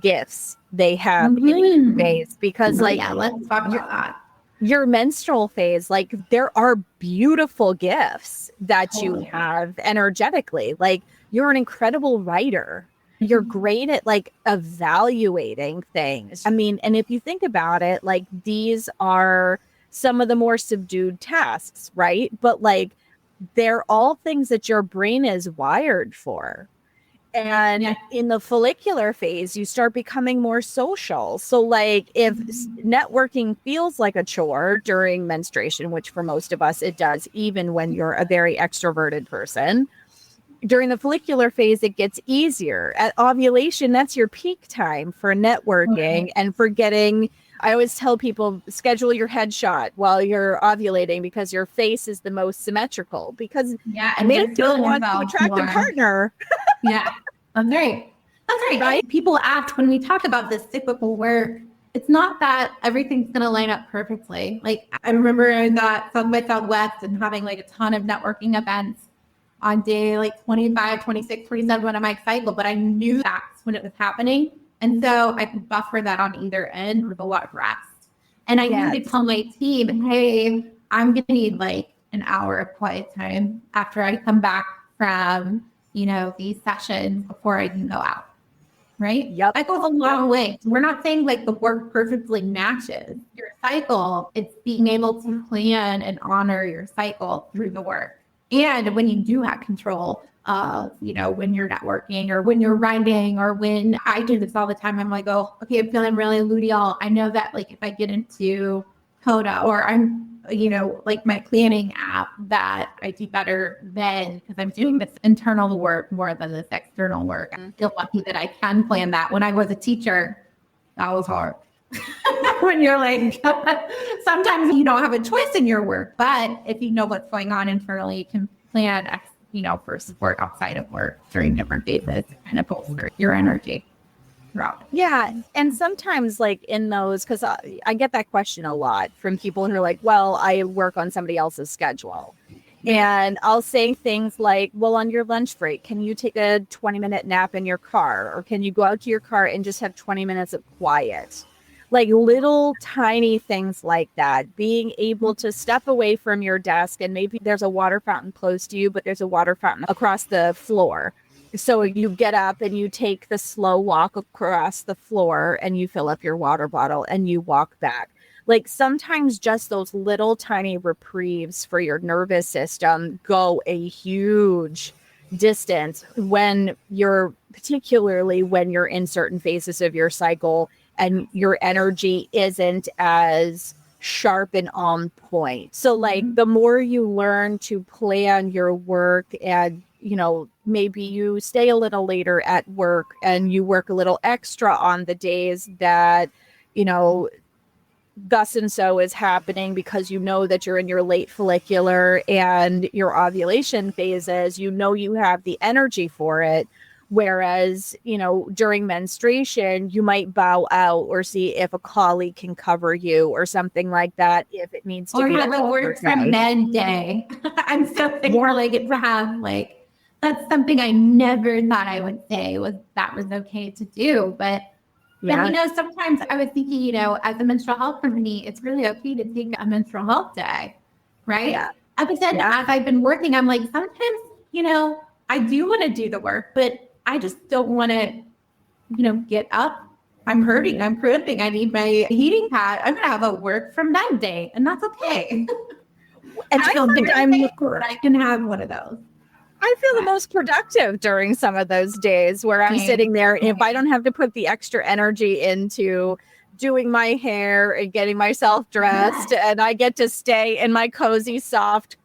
Speaker 3: gifts they have in phase, because like
Speaker 2: let's talk about that.
Speaker 3: Your menstrual phase, like there are beautiful gifts that you have energetically. Like you're an incredible writer. You're great at like evaluating things. I mean, and if you think about it, like these are some of the more subdued tasks, right? But like they're all things that your brain is wired for. And in the follicular phase, you start becoming more social. So like if networking feels like a chore during menstruation, which for most of us it does, even when you're a very extroverted person, during the follicular phase, it gets easier. At ovulation, that's your peak time for networking and for getting, I always tell people, schedule your headshot while you're ovulating because your face is the most symmetrical, because
Speaker 2: and
Speaker 3: they still want to attract a partner.
Speaker 2: Yeah, that's right. That's right.
Speaker 3: Right?
Speaker 2: People act when we talk about this cyclical work, it's not that everything's going to line up perfectly. Like I remember I got South by Southwest and having like a ton of networking events on day like 25, 26, 27 of my cycle, but I knew that's when it was happening. And so I could buffer that on either end with a lot of rest. And I need to tell my team, hey, I'm going to need like an hour of quiet time after I come back from, these sessions before I can go out. Right?
Speaker 3: Yep.
Speaker 2: That goes a long way. We're not saying like the work perfectly matches your cycle. It's being able to plan and honor your cycle through the work. And when you do have control of, when you're networking or when you're writing, or when I do this all the time, I'm like, oh, okay, I'm feeling really luteal. I know that like if I get into Coda, or I'm, like my planning app, that I do better then, because I'm doing this internal work more than this external work. I feel lucky that I can plan that. When I was a teacher, that was hard. When you're like, sometimes you don't have a choice in your work, but if you know what's going on internally, you can plan, for support outside of work during different phases, kind of bolster your energy throughout.
Speaker 3: Yeah. And sometimes like in those, because I get that question a lot from people who are like, well, I work on somebody else's schedule. And I'll say things like, well, on your lunch break, can you take a 20-minute nap in your car? Or can you go out to your car and just have 20 minutes of quiet? Like little tiny things like that, being able to step away from your desk, and maybe there's a water fountain close to you, but there's a water fountain across the floor. So you get up and you take the slow walk across the floor and you fill up your water bottle and you walk back. Like sometimes just those little tiny reprieves for your nervous system go a huge distance particularly when you're in certain phases of your cycle and your energy isn't as sharp and on point. So like the more you learn to plan your work, and maybe you stay a little later at work and you work a little extra on the days that thus and so is happening, because that you're in your late follicular and your ovulation phases, you have the energy for it. Whereas, during menstruation, you might bow out or see if a colleague can cover you or something like that, if it needs to
Speaker 2: or
Speaker 3: be.
Speaker 2: Or have a work from men day. I'm so more like Abraham, like that's something I never thought I would say was okay to do. But sometimes I was thinking, as a menstrual health company, it's really okay to take a menstrual health day, right?
Speaker 3: Yeah.
Speaker 2: But then as I've been working, I'm like, sometimes, I do want to do the work, but I just don't want to, get up. I'm hurting. I'm cramping. I need my heating pad. I'm going to have a work from men day, and that's okay.
Speaker 3: And I
Speaker 2: can have one of those.
Speaker 3: I feel the most productive during some of those days where I'm sitting there. If I don't have to put the extra energy into doing my hair and getting myself dressed, and I get to stay in my cozy, soft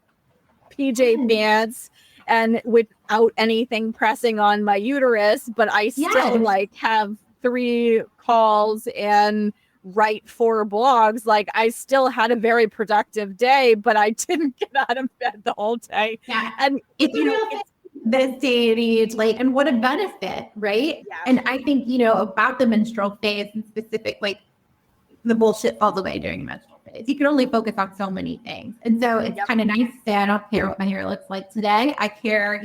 Speaker 3: PJ pants and without anything pressing on my uterus, but I still have 3 calls and write 4 blogs. Like I still had a very productive day, but I didn't get out of bed the whole day.
Speaker 2: Yeah.
Speaker 3: And
Speaker 2: it's this day and age, and what a benefit, right? Yeah. And I think, about the menstrual phase in specific, the bullshit falls away during the menstrual phase. You can only focus on so many things. And so it's kind of nice to say, I don't care what my hair looks like today. I care,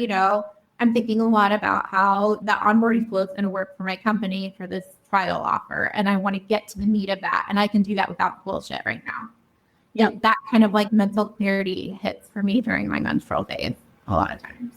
Speaker 2: I'm thinking a lot about how the onboarding flow is going to work for my company for this trial offer. And I want to get to the meat of that. And I can do that without bullshit right now. Yeah. That kind of mental clarity hits for me during my menstrual phase a lot of times.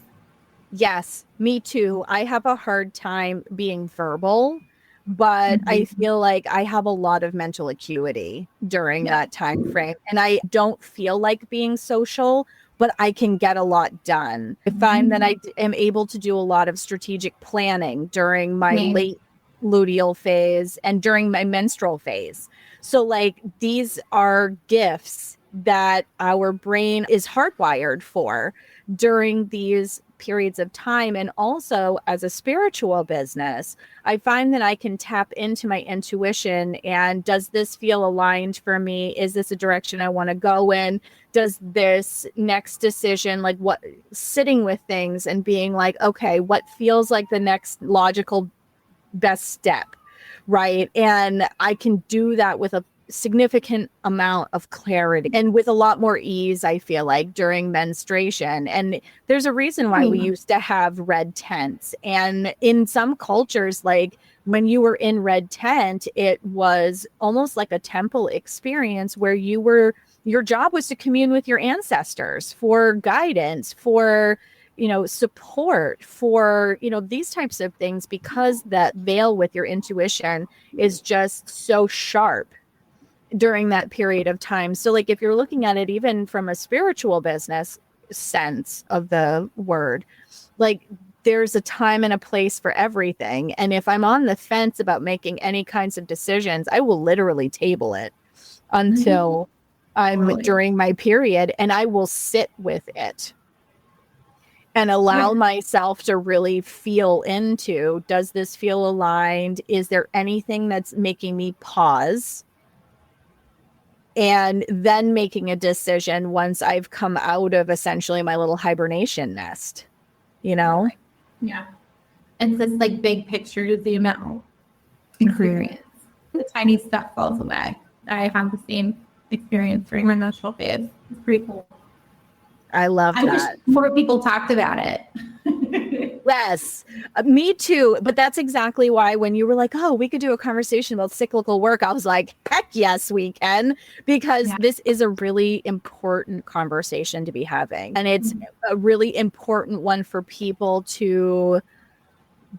Speaker 3: Yes, me too. I have a hard time being verbal, but I feel like I have a lot of mental acuity during that time frame. And I don't feel like being social, but I can get a lot done. I find that I am able to do a lot of strategic planning during my late luteal phase and during my menstrual phase. So these are gifts that our brain is hardwired for during these periods of time. And also as a spiritual business, I find that I can tap into my intuition. And does this feel aligned for me? Is this a direction I want to go in? Does this next decision, sitting with things and being okay, what feels like the next logical best step, right? And I can do that with a significant amount of clarity and with a lot more ease, I feel like, during menstruation. And there's a reason why we used to have red tents. And in some cultures, when you were in red tent, it was almost like a temple experience where your job was to commune with your ancestors for guidance, for support, for, these types of things, because that veil with your intuition is just so sharp during that period of time. So if you're looking at it even from a spiritual business, sense of the word. Like, there's a time and a place for everything. And if I'm on the fence about making any kinds of decisions, I will literally table it until I'm during my period, and I will sit with it and allow myself to really feel into, does this feel aligned? Is there anything that's making me pause? And then making a decision once I've come out of essentially my little hibernation nest, you know?
Speaker 2: Yeah. And this like big picture to zoom out experience. The tiny stuff falls away. I have the same experience during my menstrual phase. It's pretty cool.
Speaker 3: I love that.
Speaker 2: I wish more people talked about it.
Speaker 3: Yes, me too. But that's exactly why when you were like, oh, we could do a conversation about cyclical work, I was like, heck yes, we can, because this is a really important conversation to be having. And it's a really important one for people to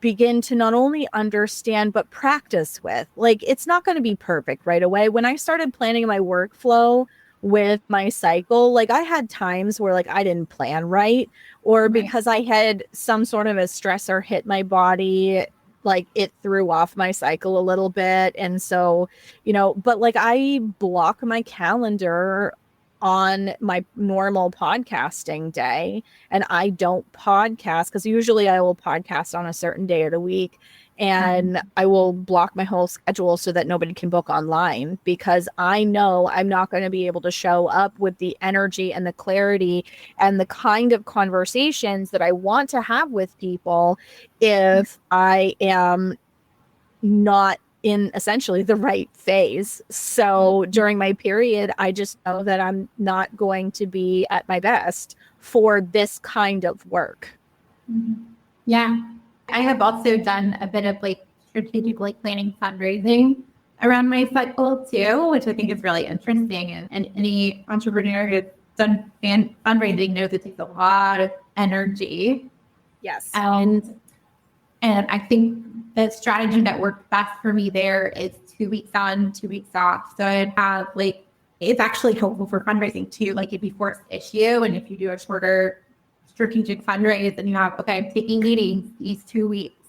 Speaker 3: begin to not only understand, but practice with. Like, it's not going to be perfect right away. When I started planning my workflow with my cycle, like I had times where like I didn't plan right, or because I had some sort of a stressor hit my body, like it threw off my cycle a little bit. And so, you know, but like I block my calendar on my normal podcasting day, and I don't podcast because usually I will podcast on a certain day of the week, and I will block my whole schedule so that nobody can book online, because I know I'm not going to be able to show up with the energy and the clarity and the kind of conversations that I want to have with people if I am not in essentially the right phase. So during my period, I just know that I'm not going to be at my best for this kind of work.
Speaker 2: Yeah. I have also done a bit of like strategic like planning fundraising around my cycle too, which I think is really interesting. And any entrepreneur who's done fundraising knows it takes a lot of energy.
Speaker 3: Yes.
Speaker 2: And I think the strategy that worked best for me there is 2 weeks on, 2 weeks off. So I'd have like, it's actually helpful for fundraising too. Like if you force issue, and if you do a shorter strategic fundraise and you have, okay, I'm taking meetings these 2 weeks,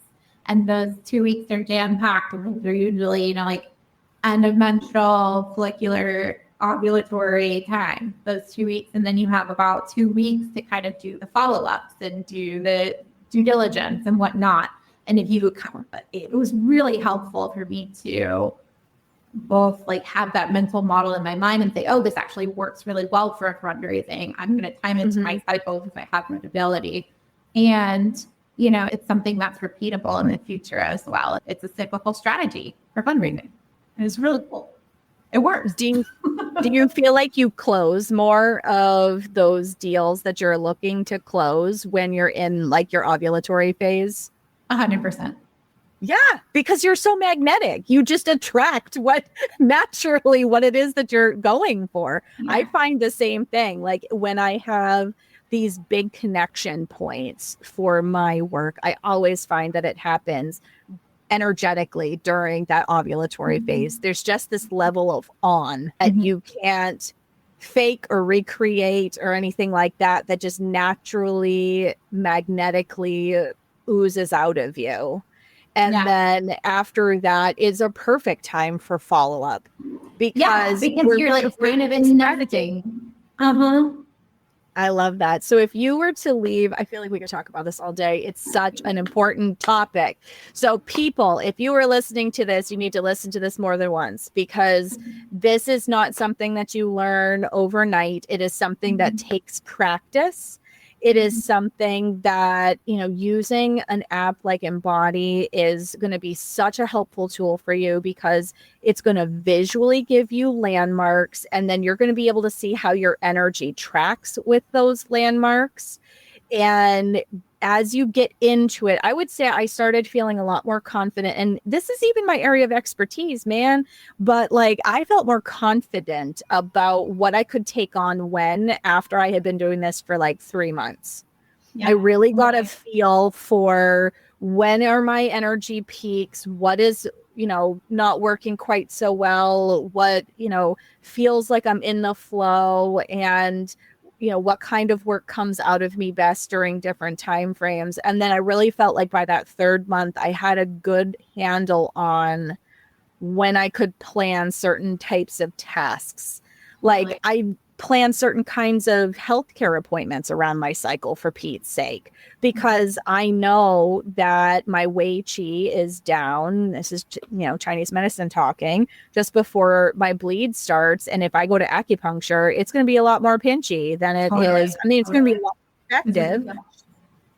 Speaker 2: and those 2 weeks are jam packed, and they're usually, you know, like end of menstrual, follicular, ovulatory time, those 2 weeks. And then you have about 2 weeks to kind of do the follow-ups and do the due diligence and whatnot. And if you, it was really helpful for me to both like have that mental model in my mind and say, oh, this actually works really well for a fundraising. I'm going to time into my cycles if I have credibility. And, you know, it's something that's repeatable in the future as well. It's a cyclical strategy for fundraising. And it's really cool. It works.
Speaker 3: Do you feel like you close more of those deals that you're looking to close when you're in like your ovulatory phase?
Speaker 2: 100%.
Speaker 3: Yeah, because you're so magnetic. You just attract what it is that you're going for. Yeah. I find the same thing. Like when I have these big connection points for my work, I always find that it happens energetically during that ovulatory phase. There's just this level of on that you can't fake or recreate or anything like that, that just naturally magnetically oozes out of you. And then after that is a perfect time for follow-up, because
Speaker 2: you're like kind of in everything.
Speaker 3: I love that. So if you were to leave, I feel like we could talk about this all day. It's such an important topic. So people, if you were listening to this, you need to listen to this more than once, because this is not something that you learn overnight. It is something that takes practice. It is something that, you know, using an app like Embody is going to be such a helpful tool for you, because it's going to visually give you landmarks, and then you're going to be able to see how your energy tracks with those landmarks. And as you get into it, I would say I started feeling a lot more confident. And this is even my area of expertise, man. But like I felt more confident about what I could take on when, after I had been doing this for like 3 months. Yeah. I really got a feel for when are my energy peaks, what is, you know, not working quite so well, what, you know, feels like I'm in the flow, and what kind of work comes out of me best during different time frames. And then I really felt like by that third month, I had a good handle on when I could plan certain types of tasks. Like I plan certain kinds of healthcare appointments around my cycle for Pete's sake, because I know that my Wei Qi is down. This is, Chinese medicine talking, just before my bleed starts. And if I go to acupuncture, it's going to be a lot more pinchy than it is. I mean, it's going to be a lot more effective.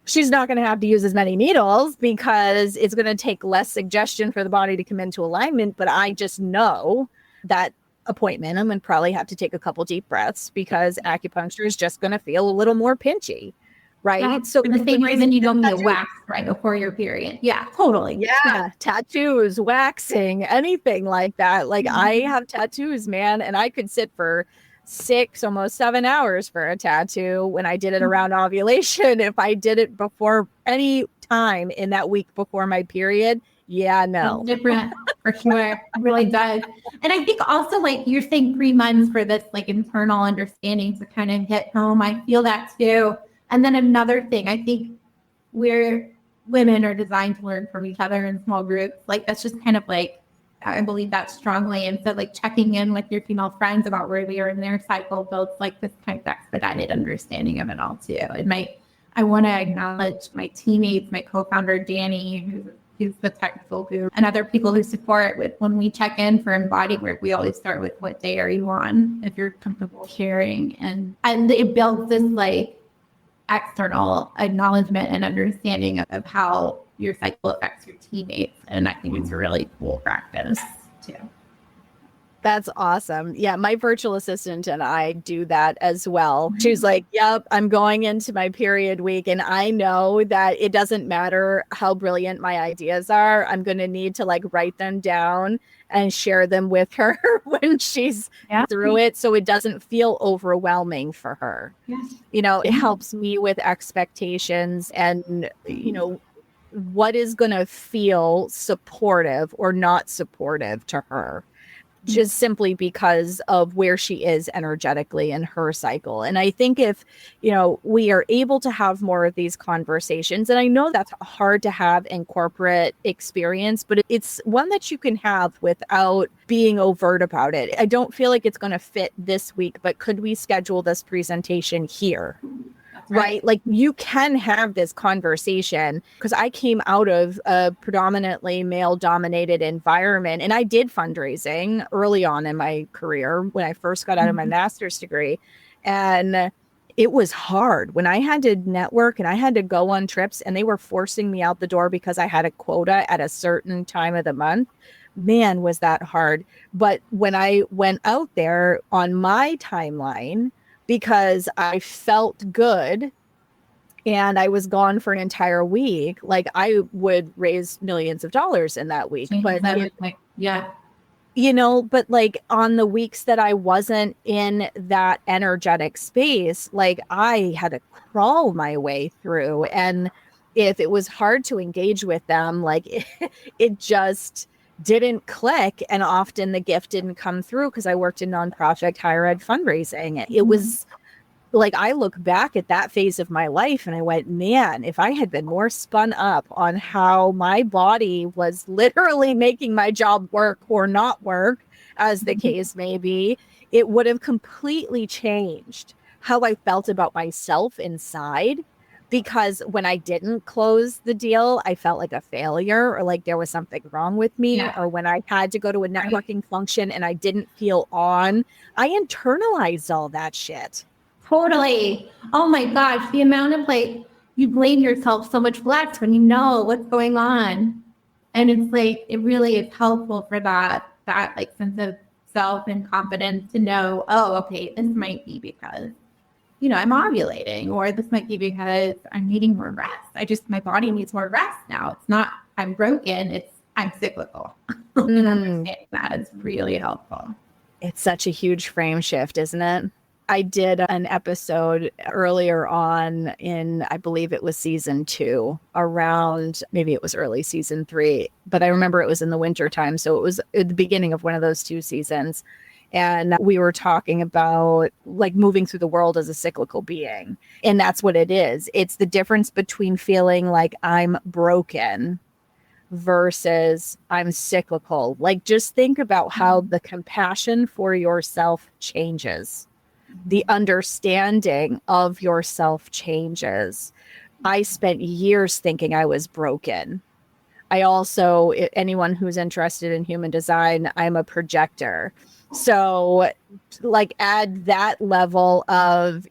Speaker 3: She's not going to have to use as many needles because it's going to take less suggestion for the body to come into alignment. But I just know that appointment, I'm going to probably have to take a couple deep breaths because acupuncture is just going to feel a little more pinchy, right?
Speaker 2: Yeah, so the same reason you don't get waxed right before your period. Yeah, totally.
Speaker 3: Yeah, tattoos, waxing, anything like that. Like I have tattoos, man, and I could sit for 6, almost 7 hours for a tattoo when I did it around ovulation. If I did it before any time in that week before my period, no.
Speaker 2: It's different for sure. It really does. And I think also like you're saying 3 months for this like internal understanding to kind of hit home. I feel that too. And then another thing, I think women are designed to learn from each other in small groups. Like that's just kind of like, I believe that strongly. And so like checking in with your female friends about where they are in their cycle builds like this kind of expedited understanding of it all too. I want to acknowledge my teammates, my co-founder, Danny, who's the technical guru, and other people who support with when we check in for embodied work, we always start with what day are you on, if you're comfortable sharing. And it builds this like external acknowledgement and understanding of how your cycle affects your teammates. And I think it's a really cool practice too.
Speaker 3: That's awesome. Yeah, my virtual assistant and I do that as well. She's like, yep, I'm going into my period week. And I know that it doesn't matter how brilliant my ideas are. I'm going to need to like write them down and share them with her when she's through it. So it doesn't feel overwhelming for her.
Speaker 2: Yes.
Speaker 3: It helps me with expectations and, what is going to feel supportive or not supportive to her, just simply because of where she is energetically in her cycle. And I think if, we are able to have more of these conversations, and I know that's hard to have in corporate experience, but it's one that you can have without being overt about it. I don't feel like it's going to fit this week, but could we schedule this presentation here? Right. Like you can have this conversation, because I came out of a predominantly male dominated environment, and I did fundraising early on in my career when I first got out of my master's degree. And it was hard when I had to network and I had to go on trips and they were forcing me out the door because I had a quota at a certain time of the month. Man, was that hard. But when I went out there on my timeline, because I felt good and I was gone for an entire week, like I would raise millions of dollars in that week. But but like on the weeks that I wasn't in that energetic space, like I had to crawl my way through. And if it was hard to engage with them, like it just didn't click. And often the gift didn't come through because I worked in nonprofit higher ed fundraising. It was like, I look back at that phase of my life and I went, man, if I had been more spun up on how my body was literally making my job work or not work, as the case may be, it would have completely changed how I felt about myself inside. Because when I didn't close the deal, I felt like a failure or like there was something wrong with me. Yeah. Or when I had to go to a networking function and I didn't feel on, I internalized all that shit.
Speaker 2: Totally. Oh my gosh. The amount of like, you blame yourself so much less when you know what's going on. And it's like, it really is helpful for that like sense of self and confidence to know, oh, okay, this might be because I'm ovulating, or this might be because I'm needing more rest. My body needs more rest now. It's not, I'm broken. I'm cyclical. Understanding that is really helpful.
Speaker 3: It's such a huge frame shift, isn't it? I did an episode earlier on in, I believe it was season 2, around, maybe it was early season 3, but I remember it was in the winter time. So it was at the beginning of one of those 2 seasons. And we were talking about like moving through the world as a cyclical being. And that's what it is. It's the difference between feeling like I'm broken versus I'm cyclical. Like, just think about how the compassion for yourself changes. The understanding of yourself changes. I spent years thinking I was broken. I also, anyone who's interested in human design, I'm a projector. So like add that level of,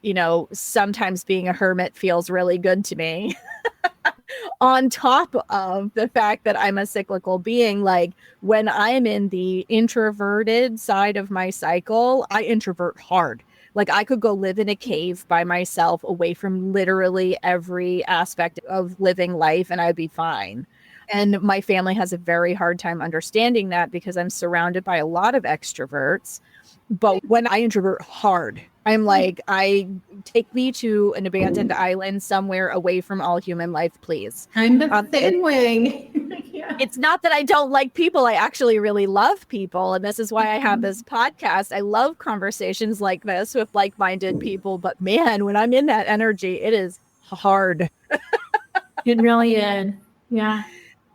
Speaker 3: sometimes being a hermit feels really good to me. On top of the fact that I'm a cyclical being, like when I'm in the introverted side of my cycle, I introvert hard. Like I could go live in a cave by myself away from literally every aspect of living life and I'd be fine. And my family has a very hard time understanding that because I'm surrounded by a lot of extroverts. But when I introvert hard, I'm like, take me to an abandoned island somewhere away from all human life, please.
Speaker 2: I'm the same way. Yeah.
Speaker 3: It's not that I don't like people. I actually really love people. And this is why I have this podcast. I love conversations like this with like-minded people. But man, when I'm in that energy, it is hard.
Speaker 2: It really is. Yeah.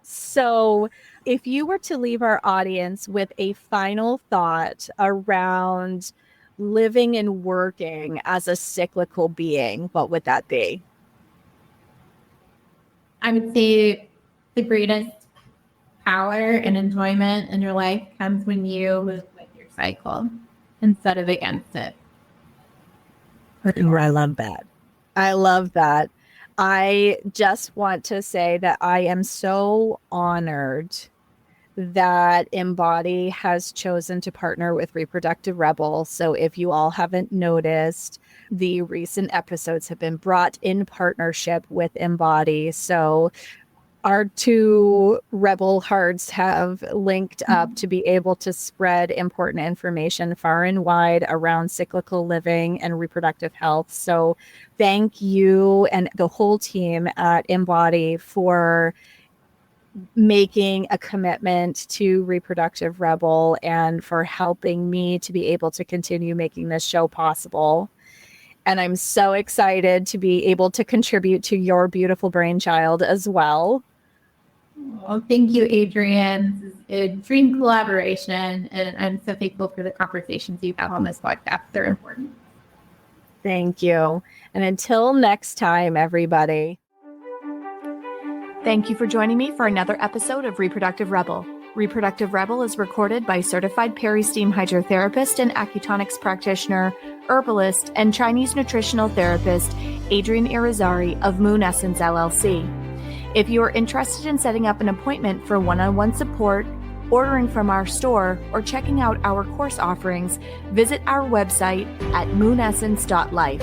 Speaker 3: So if you were to leave our audience with a final thought around living and working as a cyclical being, what would that be?
Speaker 2: I would say the greatest power and enjoyment in your life comes when you live with your cycle instead of against it.
Speaker 3: I love that. I love that. I just want to say that I am so honored that Embody has chosen to partner with Reproductive Rebel. So if you all haven't noticed, the recent episodes have been brought in partnership with Embody. So our two Rebel hearts have linked up to be able to spread important information far and wide around cyclical living and reproductive health. So thank you and the whole team at Embody for making a commitment to Reproductive Rebel and for helping me to be able to continue making this show possible. And I'm so excited to be able to contribute to your beautiful brainchild as well.
Speaker 2: Well, thank you, Adrienne. This is a dream collaboration, and I'm so thankful for the conversations you have on this podcast. They're important.
Speaker 3: Thank you. And until next time, everybody.
Speaker 1: Thank you for joining me for another episode of Reproductive Rebel. Reproductive Rebel is recorded by certified peri-steam hydrotherapist and acutonics practitioner, herbalist, and Chinese nutritional therapist, Adrienne Irizarry of Moon Essence LLC. If you are interested in setting up an appointment for one-on-one support, ordering from our store, or checking out our course offerings, visit our website at moonessence.life.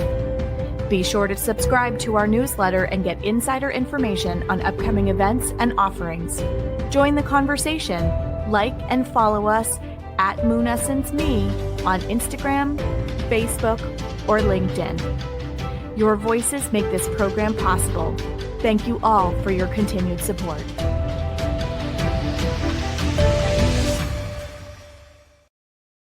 Speaker 1: Be sure to subscribe to our newsletter and get insider information on upcoming events and offerings. Join the conversation. Like and follow us at Moon Essence Me on Instagram, Facebook, or LinkedIn. Your voices make this program possible. Thank you all for your continued support.